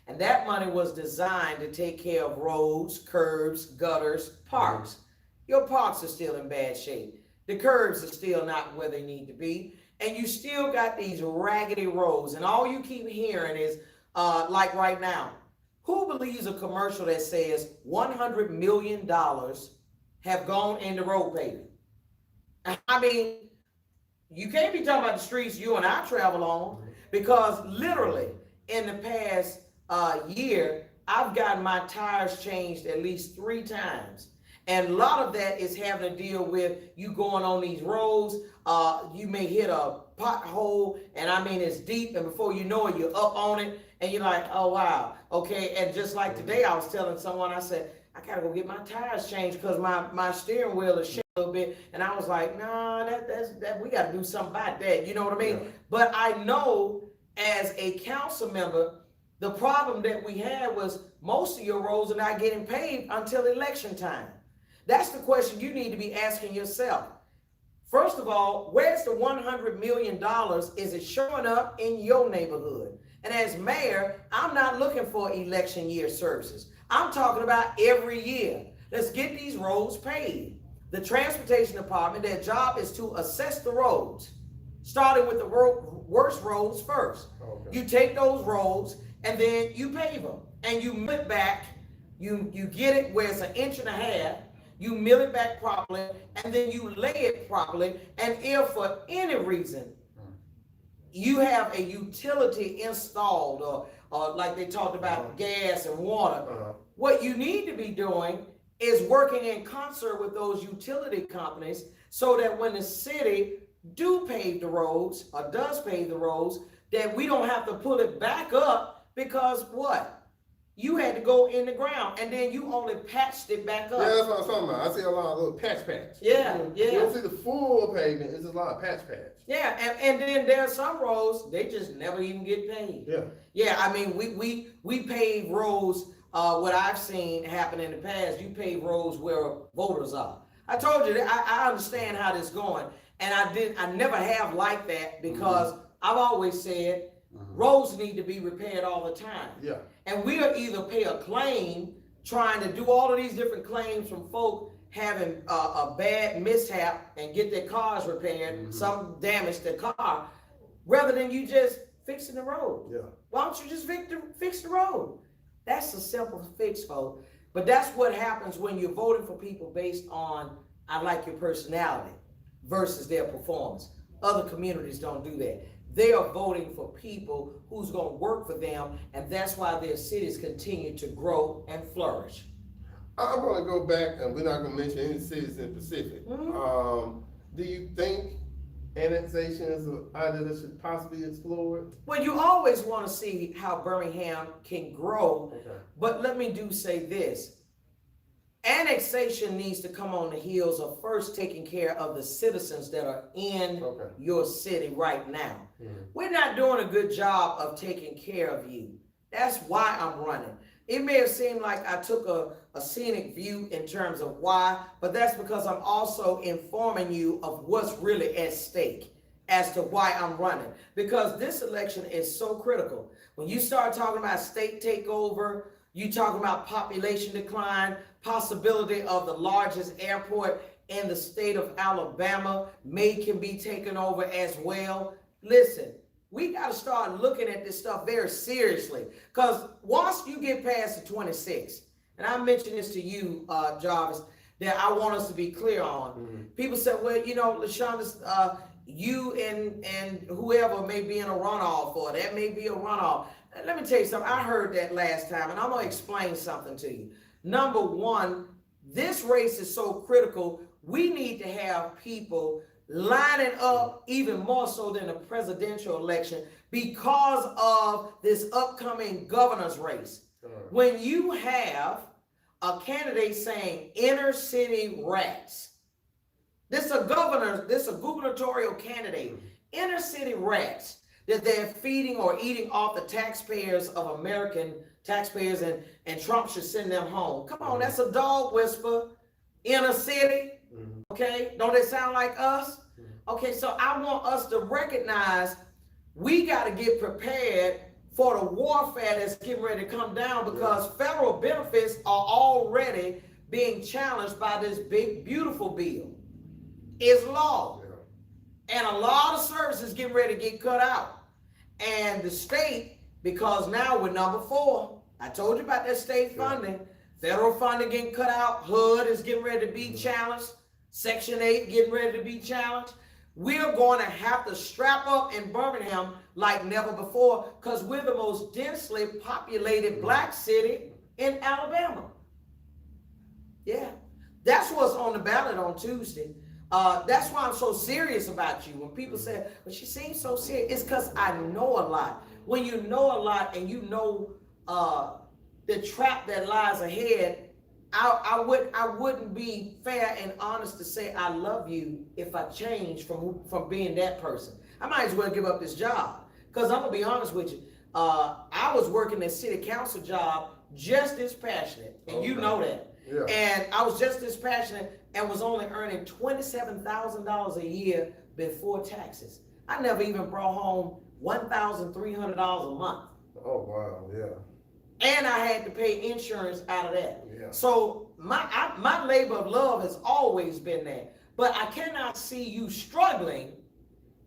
And that money was designed to take care of roads, curbs, gutters, parks. Your parks are still in bad shape. The curbs are still not where they need to be. And you still got these raggedy roads. And all you keep hearing is, like right now, who believes a commercial that says $100 million have gone into road paving? I mean, you can't be talking about the streets you and I travel on, because literally in the past year, I've gotten my tires changed at least 3 times. And a lot of that is having to deal with you going on these roads. You may hit a pothole, and I mean, it's deep, and before you know it, you're up on it, and you're like, oh, wow, okay. And just like today, I was telling someone, I said, I gotta go get my tires changed because my steering wheel is shaking a little bit. And I was like, nah, that we gotta do something about that. You know what I mean?
Yeah.
But I know as a council member, the problem that we had was most of your roads are not getting paved until election time. That's the question you need to be asking yourself. First of all, where's the $100 million? Is it showing up in your neighborhood? And as mayor, I'm not looking for election year services. I'm talking about every year. Let's get these roads paved. The transportation department, their job is to assess the roads, starting with the worst roads first.
Okay.
You take those roads and then you pave them and you mill it back. You get it where it's 1.5 inches. You mill it back properly and then you lay it properly. And if for any reason you have a utility installed or like they talked about gas and water, what you need to be doing is working in concert with those utility companies so that when the city do pave the roads or does pave the roads, that we don't have to pull it back up because what? You had to go in the ground and then you only patched it back up.
Yeah, that's what I'm talking about. I see a lot of little patch.
Yeah,
You
yeah.
don't see the full pavement, it's just a lot of patch.
Yeah, and then there are some roads, they just never even get paved.
Yeah.
Yeah, I mean, we pave roads, what I've seen happen in the past, you pave roads where voters are. I told you that I understand how this is going, and I never have liked that because I've always said roads need to be repaired all the time.
Yeah.
And we'll either pay a claim, trying to do all of these different claims from folk having a bad mishap and get their cars repaired, some damage their car, rather than you just fixing the road.
Yeah.
Why don't you just fix the road? That's a simple fix, folks. But that's what happens when you're voting for people based on, I like your personality versus their performance. Other communities don't do that. They are voting for people who's going to work for them, and that's why their cities continue to grow and flourish.
I'm going to go back, and we're not going to mention any cities in Pacific. Do you think annexation is an idea that should possibly be explored?
Well, you always want to see how Birmingham can grow, but let me say this. Annexation needs to come on the heels of first taking care of the citizens that are in your city right now. We're not doing a good job of taking care of you. That's why I'm running. It may have seemed like I took a scenic view in terms of why, but that's because I'm also informing you of what's really at stake as to why I'm running. Because this election is so critical. When you start talking about state takeover, you talking about population decline, possibility of the largest airport in the state of Alabama can be taken over as well. Listen, we got to start looking at this stuff very seriously, because once you get past the 26th, and I mentioned this to you, Jarvis, that I want us to be clear on. People said, well, you know, Lashunda, you and whoever may be in a runoff, or that may be a runoff. Let me tell you something. I heard that last time, and I'm going to explain something to you. Number one, this race is so critical. We need to have people lining up even more so than a presidential election because of this upcoming governor's race. When you have a candidate saying inner city rats, this is a gubernatorial candidate, inner city rats, that they're feeding or eating off the taxpayers of American taxpayers, and Trump should send them home. Come on, that's a dog whisper. Inner city, okay? Don't they sound like us? Okay, so I want us to recognize we got to get prepared for the warfare that's getting ready to come down, because federal benefits are already being challenged by this big, beautiful bill. It's law. And a lot of services getting ready to get cut out. And the state, because now we're number 4. I told you about that state funding. Federal funding getting cut out. HUD is getting ready to be challenged. Section 8 getting ready to be challenged. We're going to have to strap up in Birmingham like never before, because we're the most densely populated black city in Alabama. Yeah, that's what's on the ballot on Tuesday. That's why I'm so serious about you. When people say, well, she seems so serious, it's because I know a lot. When you know a lot and you know the trap that lies ahead, I wouldn't be fair and honest to say I love you if I change from being that person. I might as well give up this job. Because I'm gonna be honest with you, I was working a city council job just as passionate, and you know that.
Yeah.
And I was just as passionate and was only earning $27,000 a year before taxes. I never even brought home $1,300 a month.
Oh wow, yeah.
And I had to pay insurance out of that.
Yeah.
So my labor of love has always been there. But I cannot see you struggling,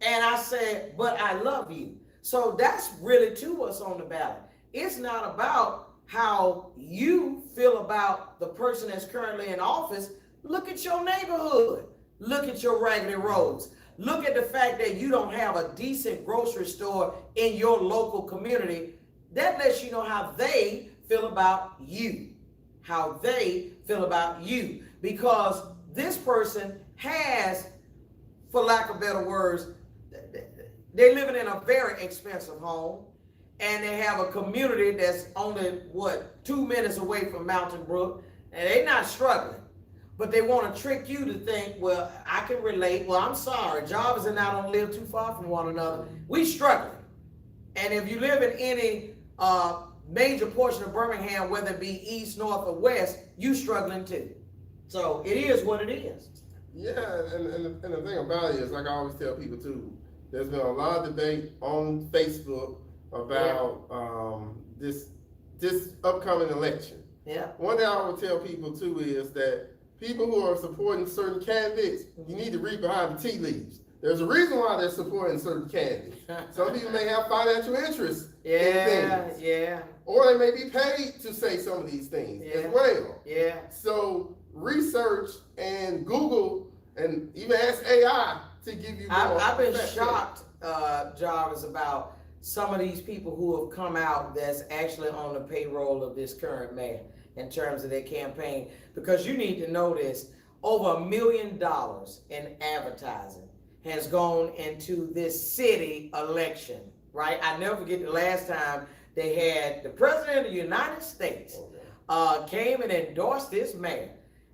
and I said, but I love you. So that's really to us on the ballot. It's not about how you feel about the person that's currently in office. Look at your neighborhood. Look at your raggedy roads. Look at the fact that you don't have a decent grocery store in your local community. That lets you know how they feel about you. How they feel about you. Because this person has, for lack of better words, they're living in a very expensive home, and they have a community that's only, 2 minutes away from Mountain Brook, and they're not struggling. But they want to trick you to think, well, I can relate. Well, I'm sorry, Jarvis and I don't live too far from one another. We struggling. And if you live in any major portion of Birmingham, whether it be east, north, or west, you struggling too. So it is what it is.
Yeah, and the thing about it is, like I always tell people too, there's been a lot of debate on Facebook about this upcoming election.
Yeah.
One thing I would tell people too is that people who are supporting certain candidates, you need to read behind the tea leaves. There's a reason why they're supporting certain candidates. Some people may have financial interests in things.
Yeah.
Or they may be paid to say some of these things as well.
Yeah.
So research and Google and even ask AI to give you more.
I've been shocked, Jarvis, about some of these people who have come out that's actually on the payroll of this current mayor in terms of their campaign. Because you need to know this, over $1 million in advertising has gone into this city election, right? I never forget the last time they had the president of the United States came and endorsed this mayor.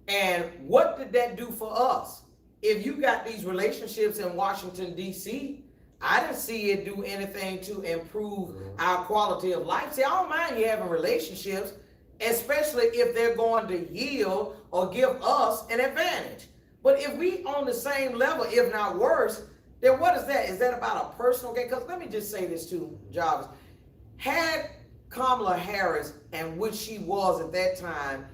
And what did that do for us? If you got these relationships in Washington, D.C., I didn't see it do anything to improve our quality of life. See, I don't mind you having relationships, especially if they're going to yield or give us an advantage. But if we on the same level, if not worse, then what is that? Is that about a personal gain? Because let me just say this too, Jarvis. Had Kamala Harris, and which she was at that time,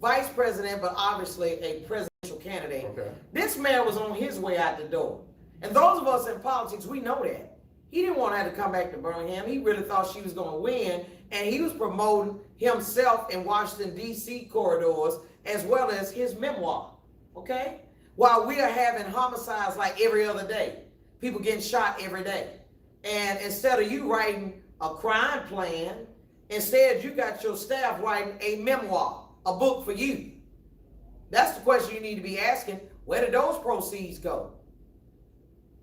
vice president, but obviously a presidential candidate, this man was on his way out the door. And those of us in politics, we know that. He didn't want to have to come back to Birmingham. He really thought she was going to win, and he was promoting himself in Washington, D.C. corridors, as well as his memoir, okay? While we are having homicides like every other day, people getting shot every day. And instead of you writing a crime plan, instead you got your staff writing a memoir, a book for you. That's the question you need to be asking. Where did those proceeds go?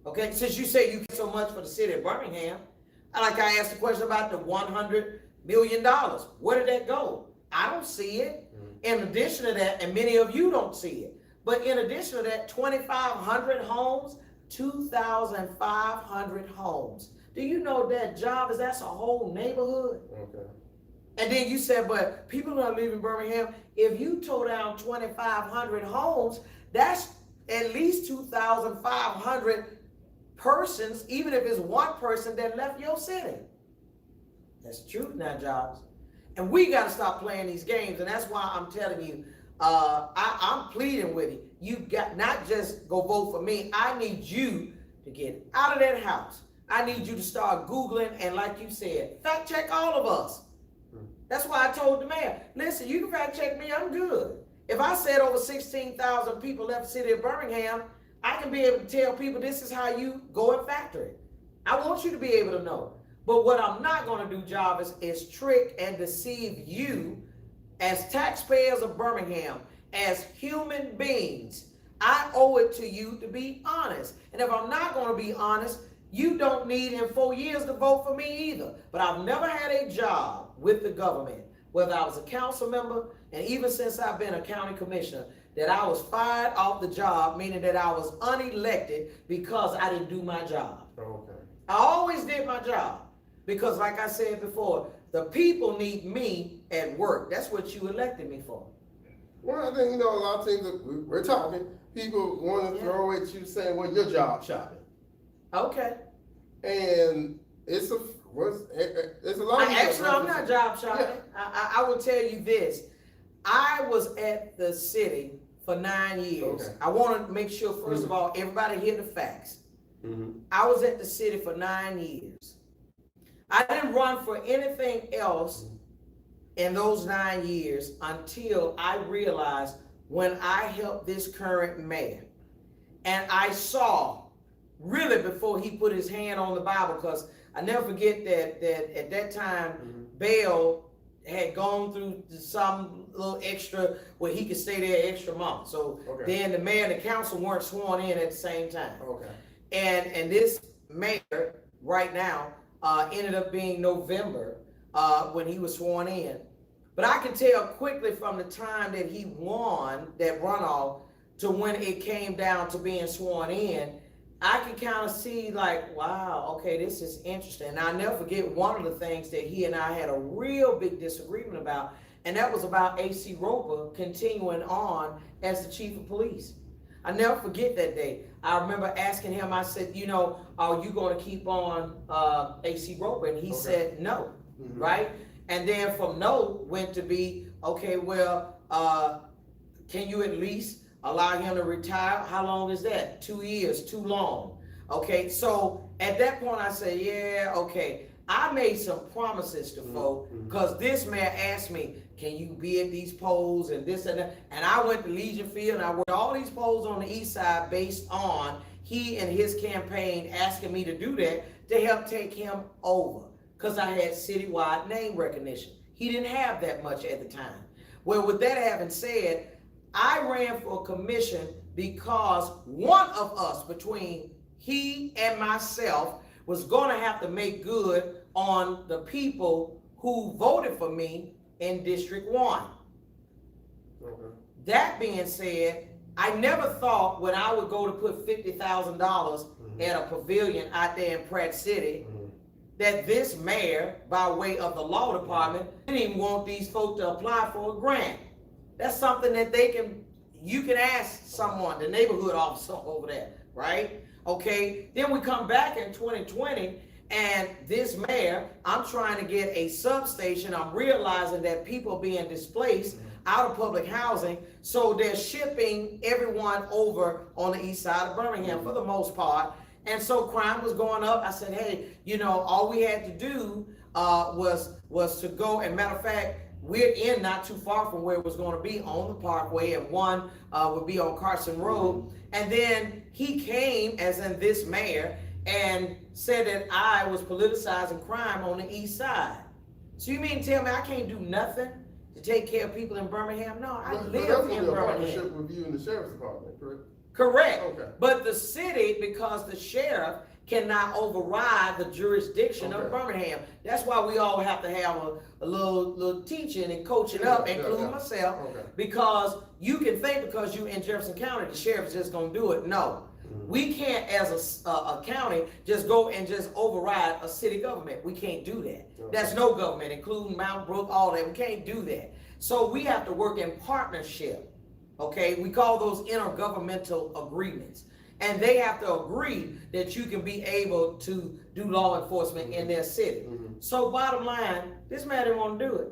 Okay, since you say you get so much for the city of Birmingham, like I asked the question about the $100 million. Where did that go? I don't see it. In addition to that, and many of you don't see it, but in addition to that, 2,500 homes, 2,500 homes. Do you know that, Jarvis, that's a whole neighborhood? Okay. And then you said, but people are leaving Birmingham. If you tore down 2,500 homes, that's at least 2,500 persons, even if it's one person that left your city. That's the truth now, Jarvis. And we got to stop playing these games. And that's why I'm telling you, I'm pleading with you. You got not just go vote for me. I need you to get out of that house. I need you to start Googling. And like you said, fact check all of us. That's why I told the mayor, listen, you can fact check me. I'm good. If I said over 16,000 people left the city of Birmingham, I can be able to tell people this is how you go and factor it. I want you to be able to know. But what I'm not going to do, Jarvis, is trick and deceive you as taxpayers of Birmingham, as human beings. I owe it to you to be honest. And if I'm not going to be honest, you don't need in 4 years to vote for me either. But I've never had a job with the government, whether I was a council member and even since I've been a county commissioner, that I was fired off the job, meaning that I was unelected because I didn't do my job.
Okay.
I always did my job because, like I said before, the people need me at work. That's what you elected me for.
Well, I think, a lot of things that we're talking, people want to throw at you saying, well, your job shopping.
Okay.
And it's a lot of
Actually, I'm not job shopping. Yeah. I will tell you this. I was at the city for 9 years. Okay. I want to make sure, first of all, everybody hear the facts. I was at the city for 9 years. I didn't run for anything else in those 9 years until I realized when I helped this current mayor. And I saw, really before he put his hand on the Bible, because I never forget that at that time, Bail had gone through some little extra where he could stay there an extra month. So then the mayor and the council weren't sworn in at the same time. Okay. And this mayor right now ended up being November when he was sworn in. But I can tell quickly from the time that he won that runoff to when it came down to being sworn in, I can kind of see like, wow, okay, this is interesting. And I'll never forget one of the things that he and I had a real big disagreement about, and that was about A.C. Roper continuing on as the chief of police. I never forget that day. I remember asking him, I said, are you going to keep on A.C. Roper? And he said no, right? And then from no went to be, okay, well, can you at least allow him to retire? How long is that? 2 years, too long. Okay, so at that point I said, yeah, okay. I made some promises to folk because this man asked me, can you be at these polls and this and that? And I went to Legion Field and I worked all these polls on the east side based on he and his campaign asking me to do that to help take him over because I had citywide name recognition. He didn't have that much at the time. Well, with that having said, I ran for a commission because one of us, between he and myself, was going to have to make good on the people who voted for me in District 1. Okay. That being said, I never thought when I would go to put $50,000 at a pavilion out there in Pratt City that this mayor, by way of the law department, didn't even want these folks to apply for a grant. That's something that you can ask someone, the neighborhood officer over there, right? Okay, then we come back in 2020 and this mayor, I'm trying to get a substation. I'm realizing that people are being displaced out of public housing. So they're shipping everyone over on the east side of Birmingham for the most part. And so crime was going up. I said, hey, all we had to do was to go, and matter of fact, we're in not too far from where it was going to be on the Parkway, and one would be on Carson Road. And then he came, as in this mayor, and said that I was politicizing crime on the east side. So you mean to tell me I can't do nothing to take care of people in Birmingham? No, I live in Birmingham.
Partnership with you and the sheriff's department, correct?
Correct. Okay. But the city, because the sheriff cannot override the jurisdiction of Birmingham. That's why we all have to have a little teaching and coaching up, including myself, because you can think because you're in Jefferson County, the sheriff is just going to do it. No. We can't, as a county, just go and just override a city government. We can't do that. That's no government, including Mount Brook, all that. We can't do that. So we have to work in partnership. Okay, we call those intergovernmental agreements. And they have to agree that you can be able to do law enforcement in their city. So bottom line, this man didn't want to do it.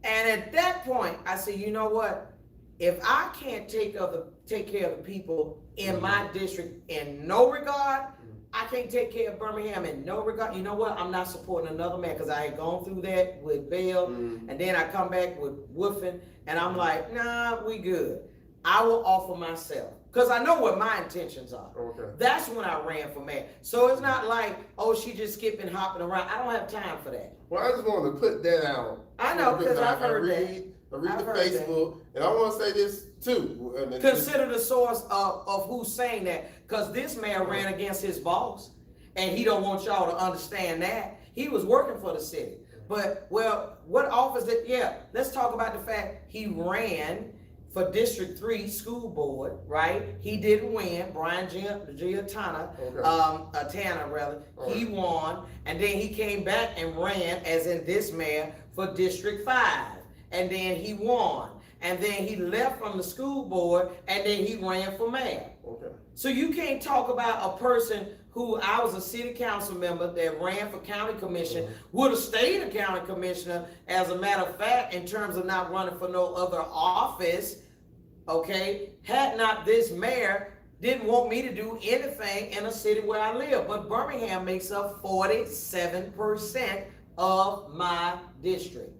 And at that point, I said, you know what? If I can't take care of the people in my district in no regard, I can't take care of Birmingham in no regard. You know what? I'm not supporting another man because I had gone through that with Bell, and then I come back with Woofing, and I'm like, nah, we good. I will offer myself. Because I know what my intentions are. Okay. That's when I ran for mayor. So it's not like, oh, she just skipping, hopping around. I don't have time for that.
Well, I just wanted to put that out.
I know, because I've heard that.
I read the Facebook, and I want to say this too.
Consider the source of who's saying that, because this man ran against his boss, and he don't want y'all to understand that. He was working for the city. But, well, what office let's talk about the fact he ran for District 3 School Board, right? He didn't win. Brian Giatana, Tana rather, he won, and then he came back and ran, as in this mayor, for District 5, and then he won. And then he left from the school board, and then he ran for mayor.
Okay.
So you can't talk about a person who, I was a city council member that ran for county commission, would have stayed a county commissioner, as a matter of fact, in terms of not running for no other office, okay, had not this mayor didn't want me to do anything in a city where I live. But Birmingham makes up 47% of my district.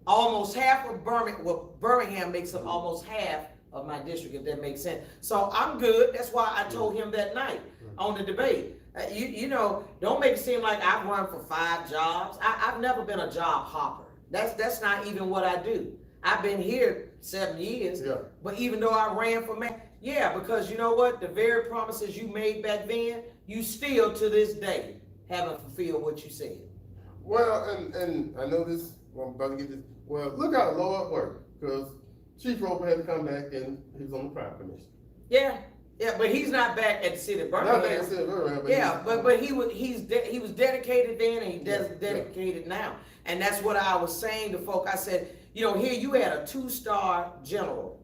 Almost half of Birmingham makes up almost half of my district, if that makes sense. So I'm good. That's why I told him that night on the debate. You know, don't make it seem like I've run for 5 jobs. I've never been a job hopper. That's not even what I do. I've been here 7 years, but even though I ran for mayor, because you know what? The very promises you made back then, you still to this day haven't fulfilled what you said.
Well, and I know this, well, I'm about to get this. Well, look how the Lord worked, because Chief Roper had to come back and he was on the crime commission.
Yeah, but he's not back at the city of Birmingham.
Not back at the city of Birmingham,
but he was dedicated then, and he's dedicated now. And that's what I was saying to folk. I said, you know, here you had a 2-star general.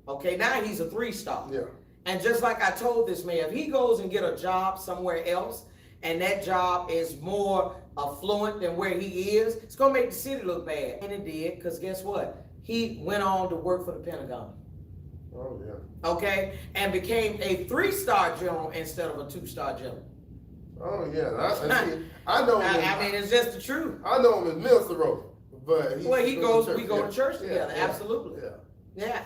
Okay, now he's a 3-star.
Yeah.
And just like I told this man, if he goes and get a job somewhere else, and that job is more affluent than where he is, it's gonna make the city look bad. And it did, because guess what? He went on to work for the Pentagon.
Oh yeah.
Okay, and became a 3-star general instead of a 2-star general.
Oh yeah, I know him.
I mean, it's just the truth.
I know him as Minister Roper, but
we go to church together. Absolutely. Yeah,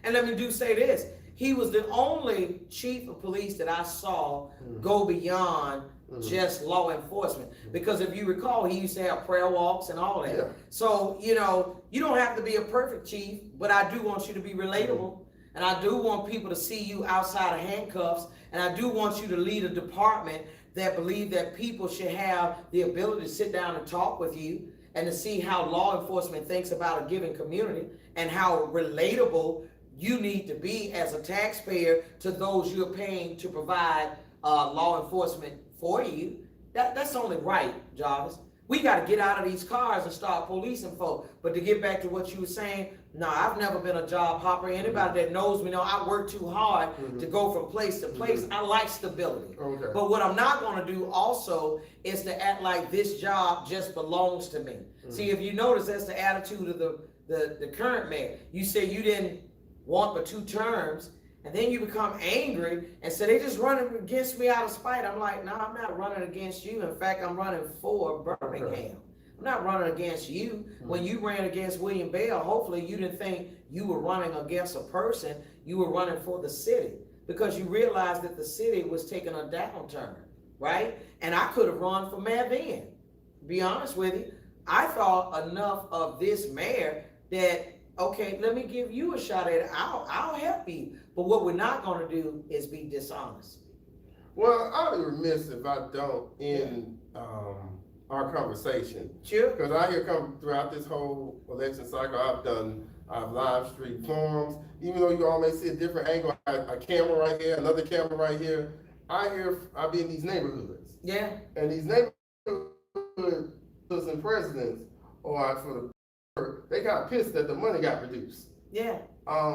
and let me say this. He was the only chief of police that I saw go beyond just law enforcement. Because if you recall, he used to have prayer walks and all that. So, you know, you don't have to be a perfect chief, but I do want you to be relatable. And I do want people to see you outside of handcuffs. And I do want you to lead a department that believe that people should have the ability to sit down and talk with you, and to see how law enforcement thinks about a given community and how relatable you need to be as a taxpayer to those you're paying to provide law enforcement for you. That's only right, Jarvis. We got to get out of these cars and start policing folk. But to get back to what you were saying, no, I've never been a job hopper. Anybody that knows me know I work too hard to go from place to place. I like stability. But what I'm not going to do also is to act like this job just belongs to me. See, if you notice, that's the attitude of the current mayor. You say you didn't want but 2 terms, and then you become angry and say they just running against me out of spite. I'm like, no, I'm not running against you. In fact, I'm running for Birmingham. I'm not running against you. When you ran against William Bell, hopefully you didn't think you were running against a person. You were running for the city, because you realized that the city was taking a downturn, right? And I could have run for mayor then. To be honest with you, I thought enough of this mayor that, okay, let me give you a shot at it. I'll help you. But what we're not going to do is be dishonest.
Well, I'll be remiss if I don't end our conversation.
Sure.
Because I hear come throughout this whole election cycle, I've live streamed forums. Even though you all may see a different angle, a camera right here, another camera right here, I be in these neighborhoods.
Yeah.
And these neighborhoods and presidents, they got pissed that the money got reduced.
Yeah.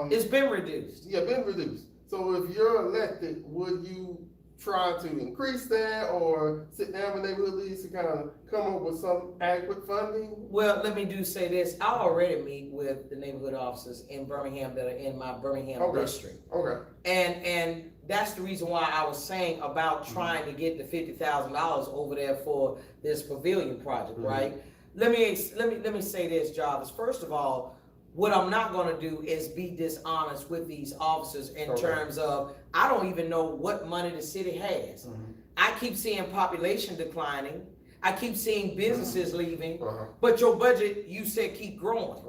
It's been reduced.
Yeah, been reduced. So if you're elected, would you try to increase that, or sit down with neighborhood leaders to kind of come up with some adequate funding?
Well, let me say this. I already meet with the neighborhood officers in Birmingham that are in my Birmingham district.
Okay.
And that's the reason why I was saying about trying to get the $50,000 over there for this pavilion project, right? Let me say this, Jarvis. First of all, what I'm not going to do is be dishonest with these officers in terms of, I don't even know what money the city has. I keep seeing population declining. I keep seeing businesses leaving, but your budget, you said, keep growing.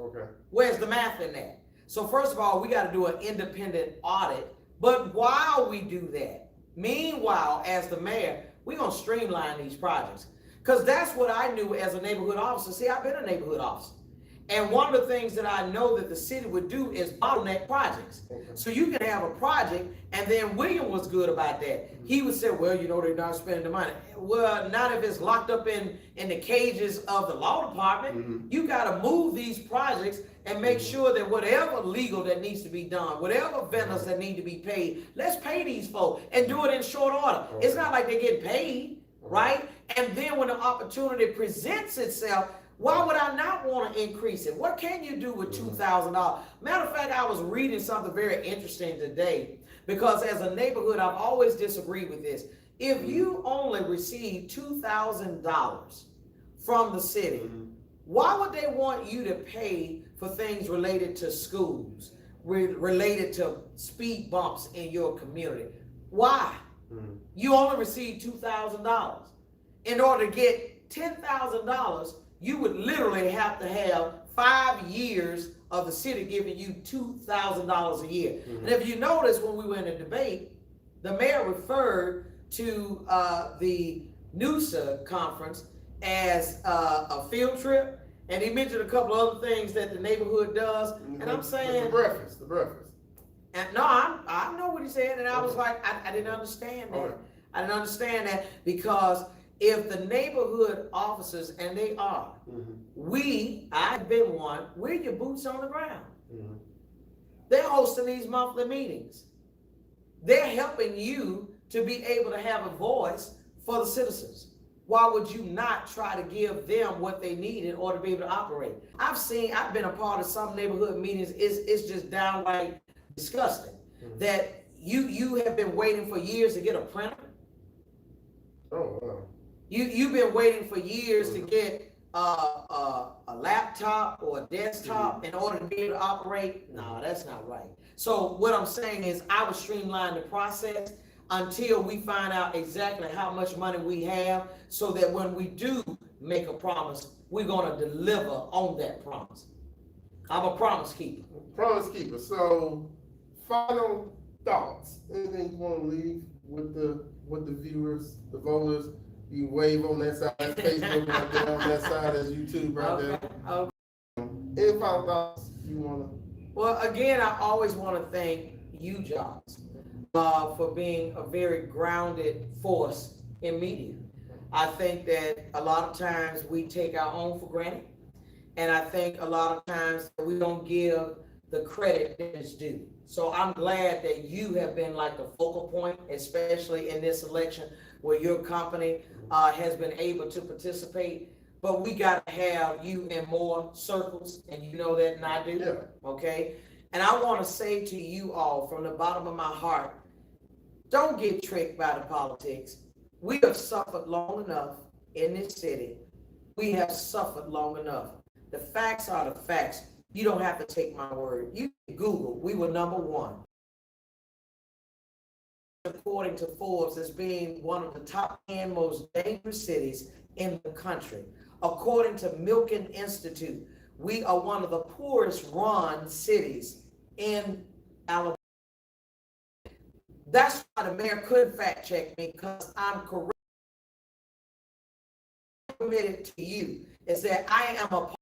Where's the math in that? So first of all, we got to do an independent audit. But while we do that, meanwhile, as the mayor, we're going to streamline these projects. Because that's what I knew as a neighborhood officer. See, I've been a neighborhood officer. And one of the things that I know that the city would do is bottleneck projects.
Okay.
So you can have a project, and then William was good about that. He would say, well, they're not spending the money. Well, not if it's locked up in the cages of the law department. You got to move these projects and make sure that whatever legal that needs to be done, whatever vendors that need to be paid, let's pay these folks and do it in short order. It's not like they're getting paid, right? And then when the opportunity presents itself, why would I not want to increase it? What can you do with $2,000? Matter of fact, I was reading something very interesting today, because as a neighborhood, I've always disagreed with this. If you only receive $2,000 from the city, why would they want you to pay for things related to schools, related to speed bumps in your community? Why? You only receive $2,000. In order to get $10,000, you would literally have to have 5 years of the city giving you $2,000 a year. And if you notice, when we were in a debate, the mayor referred to the NUSA conference as a field trip, and he mentioned a couple other things that the neighborhood does. And I'm saying
the breakfast.
And no, I know what he said, and I was like, I didn't understand that. I didn't understand that, because if the neighborhood officers, and they are, I've been one, we're your boots on the ground. They're hosting these monthly meetings. They're helping you to be able to have a voice for the citizens. Why would you not try to give them what they need in order to be able to operate? I've been a part of some neighborhood meetings. It's just downright disgusting that you have been waiting for years to get a printer.
Oh, wow.
You've been waiting for years to get a laptop or a desktop in order to be able to operate. No, that's not right. So what I'm saying is, I would streamline the process until we find out exactly how much money we have, so that when we do make a promise, we're going to deliver on that promise. I'm a promise keeper.
Promise keeper. So, final thoughts. Anything you want to leave with the viewers, the voters? You can wave on that side, Facebook right there, on that side is YouTube right there.
Okay.
Any final thoughts you want to?
Well, again, I always want to thank you, Josh, for being a very grounded force in media. I think that a lot of times we take our own for granted, and I think a lot of times we don't give the credit that is due. So I'm glad that you have been like the focal point, especially in this election, where your company has been able to participate. But we got to have you in more circles, and you know that, and I do.
Yeah.
Okay? And I want to say to you all from the bottom of my heart, don't get tricked by the politics. We have suffered long enough in this city. We have suffered long enough. The facts are the facts. You don't have to take my word. You can Google, we were number one, according to Forbes, as being one of the top 10 most dangerous cities in the country. According to Milken Institute, we are one of the poorest run cities in Alabama. That's why the mayor couldn't fact check me, because I'm correct. Committed to you is that I am a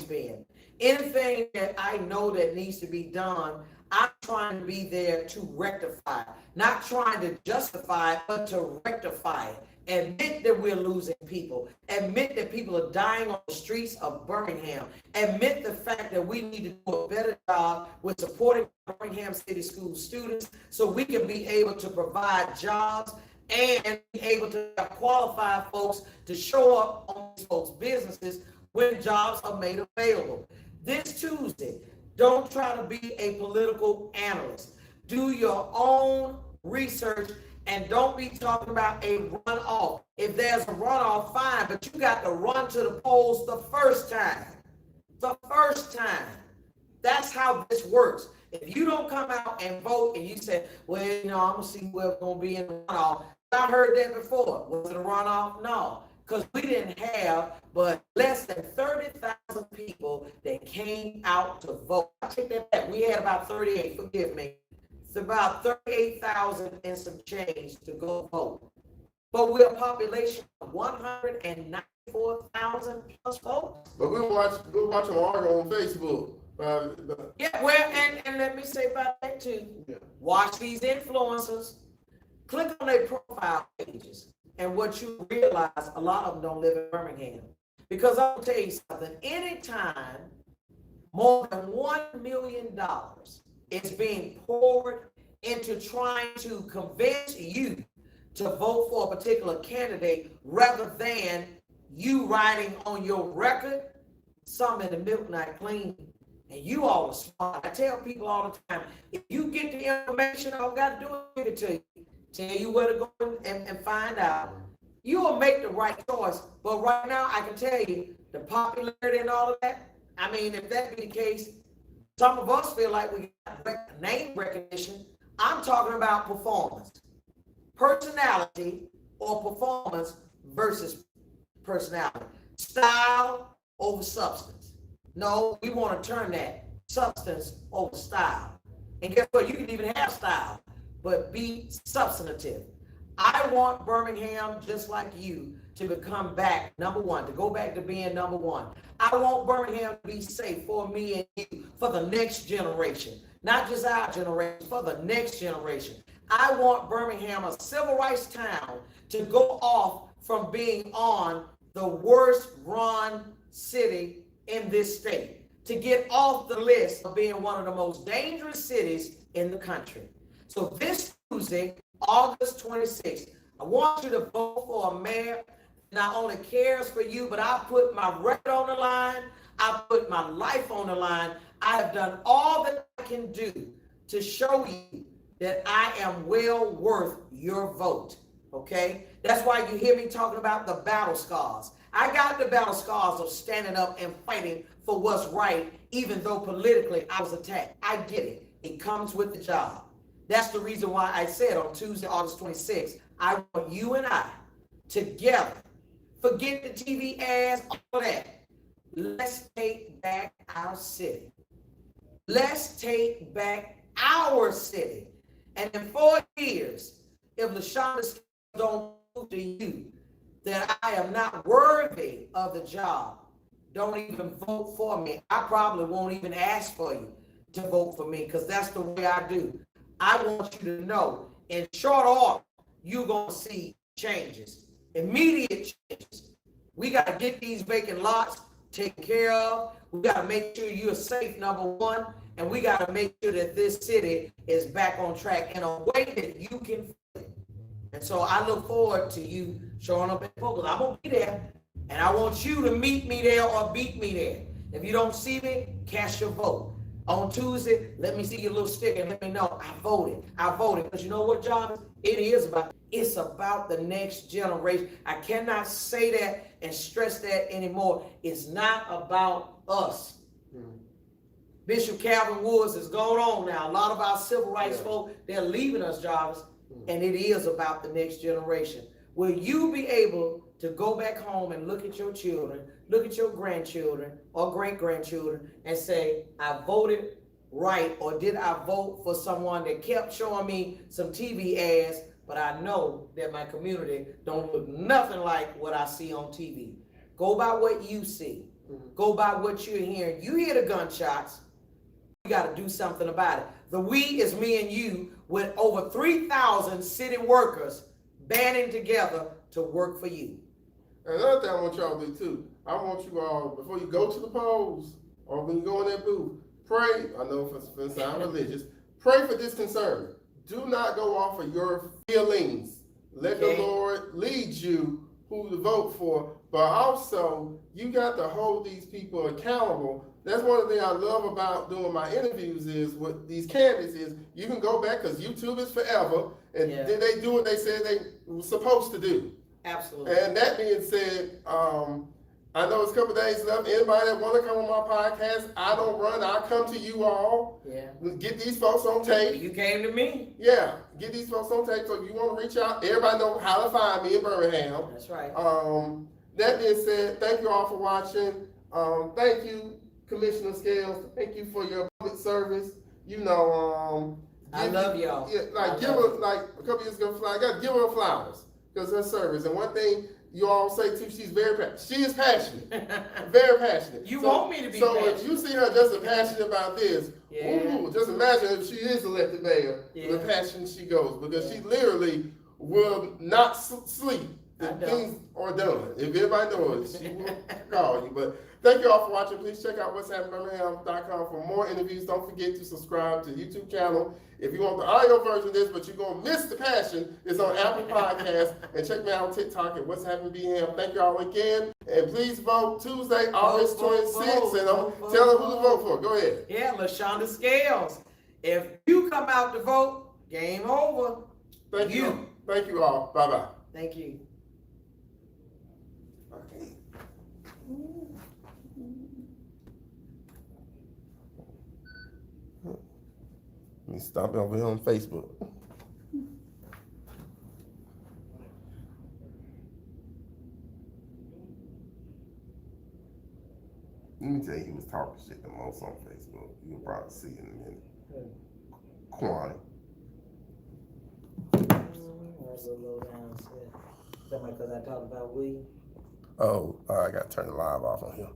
being. Anything that I know that needs to be done, I'm trying to be there to rectify, not trying to justify it, but to rectify it. Admit that we're losing people. Admit that people are dying on the streets of Birmingham. Admit the fact that we need to do a better job with supporting Birmingham City School students, so we can be able to provide jobs and be able to have qualified folks to show up on these folks' businesses when jobs are made available. This Tuesday, don't try to be a political analyst. Do your own research, and don't be talking about a runoff. If there's a runoff, fine, but you got to run to the polls the first time. The first time. That's how this works. If you don't come out and vote and you say, well, I'm going to see whoever's going to be in the runoff. I've heard that before. Was it a runoff? No. Because we didn't have but less than 30,000 people that came out to vote. I take that back. We had about 38, forgive me. It's about 38,000 and some change to go vote. but we're a population of 194,000 plus folks.
But we'll watch them argue on Facebook.
Yeah, well, and let me say about that too.
Yeah.
Watch these influencers. Click on their profile pages, and what you realize, a lot of them don't live in Birmingham. Because I'll tell you something, anytime more than $1 million is being poured into trying to convince you to vote for a particular candidate rather than you writing on your record, some in the milk not clean, and you all are smart. I tell people all the time, if you get the information, all I got to do is give it to you. Tell you where to go and find out. You will make the right choice. But right now, I can tell you, the popularity and all of that, I mean, if that be the case, some of us feel like we got name recognition. I'm talking about performance. Personality or performance versus personality. Style over substance. No, we want to turn that substance over style. And guess what? You can even have style, but be substantive. I want Birmingham, just like you, to become back number one, to go back to being number one. I want Birmingham to be safe for me and you, for the next generation. Not just our generation, for the next generation. I want Birmingham, a civil rights town, to go off from being on the worst run city in this state, to get off the list of being one of the most dangerous cities in the country. So this Tuesday, August 26th, I want you to vote for a mayor that not only cares for you, but I put my record on the line, I put my life on the line. I have done all that I can do to show you that I am well worth your vote, okay? That's why you hear me talking about the battle scars. I got the battle scars of standing up and fighting for what's right, even though politically I was attacked. I get it. It comes with the job. That's the reason why I said on Tuesday, August 26th, I want you and I together, forget the TV ads, all that. Let's take back our city. Let's take back our city. And in 4 years, if Lashunda don't prove to you that I am not worthy of the job, don't even vote for me. I probably won't even ask for you to vote for me, because that's the way I do. I want you to know, in short order, you're going to see changes, immediate changes. We got to get these vacant lots taken care of. We got to make sure you're safe, number one, and we got to make sure that this city is back on track in a way that you can feel it. And so I look forward to you showing up at Focus. I'm going to be there, and I want you to meet me there or beat me there. If you don't see me, cast your vote. On Tuesday, let me see your little stick and let me know I voted. I voted. Because you know what, John? It's about the next generation. I cannot say that and stress that anymore. It's not about us. Bishop Calvin Woods is going on now. A lot of our civil rights folk, they're leaving us, Jarvis, and it is about the next generation. Will you be able to go back home and look at your children, look at your grandchildren or great-grandchildren and say, I voted right, or did I vote for someone that kept showing me some TV ads, but I know that my community don't look nothing like what I see on TV. Go by what you see. Go by what you're hearing. You hear the gunshots. You got to do something about it. The we is me and you, with over 3,000 city workers banding together to work for you.
And another thing I want y'all to do too, I want you all, before you go to the polls or when you go in that booth, pray. I know for sound religious, pray for this concern. Do not go off of your feelings. Let the Lord lead you who to vote for, but also you got to hold these people accountable. That's one of the things I love about doing my interviews is with these candidates is you can go back, because YouTube is forever, and then they do what they said they were supposed to do.
Absolutely.
And that being said, I know it's a couple days left. Anybody that want to come on my podcast, I don't run. I come to you all. Yeah. Get these folks on tape.
You came to me.
Yeah. Get these folks on tape. So if you want to reach out, everybody know how to find me in Birmingham.
That's right.
That being said, thank you all for watching. Thank you, Commissioner Scales. Thank you for your public service. You know,
I love y'all.
Yeah, like give her, like a couple years ago, I got to give her flowers. because of her service. And one thing you all say too, she's very passionate. She is passionate, very passionate.
You want me to be
so
passionate.
if you see her just as passionate about this, ooh, just imagine if she is elected mayor, the passion she goes, because she literally will not sleep if things are done. If anybody knows, she will call you. But thank you all for watching. Please check out what'shappenedbirmingham.com for more interviews. Don't forget to subscribe to the YouTube channel. If you want the audio version of this, but you're going to miss the passion, it's on Apple Podcasts. And check me out on TikTok at What's Happening Birmingham. Thank you all again. And please vote Tuesday, August 26th. And I'm telling who to vote for. Go ahead.
Yeah, Lashunda Scales. If you come out to vote, game over.
Thank you. Thank you all. Bye-bye.
Thank you.
Okay. Let me stop over here on Facebook. Let me tell you, he was talking shit the most on Facebook. You'll probably see in a minute. Kwani.
That's a little downstairs. Somebody, because I talked about weed.
Oh, I gotta turn the live off on him.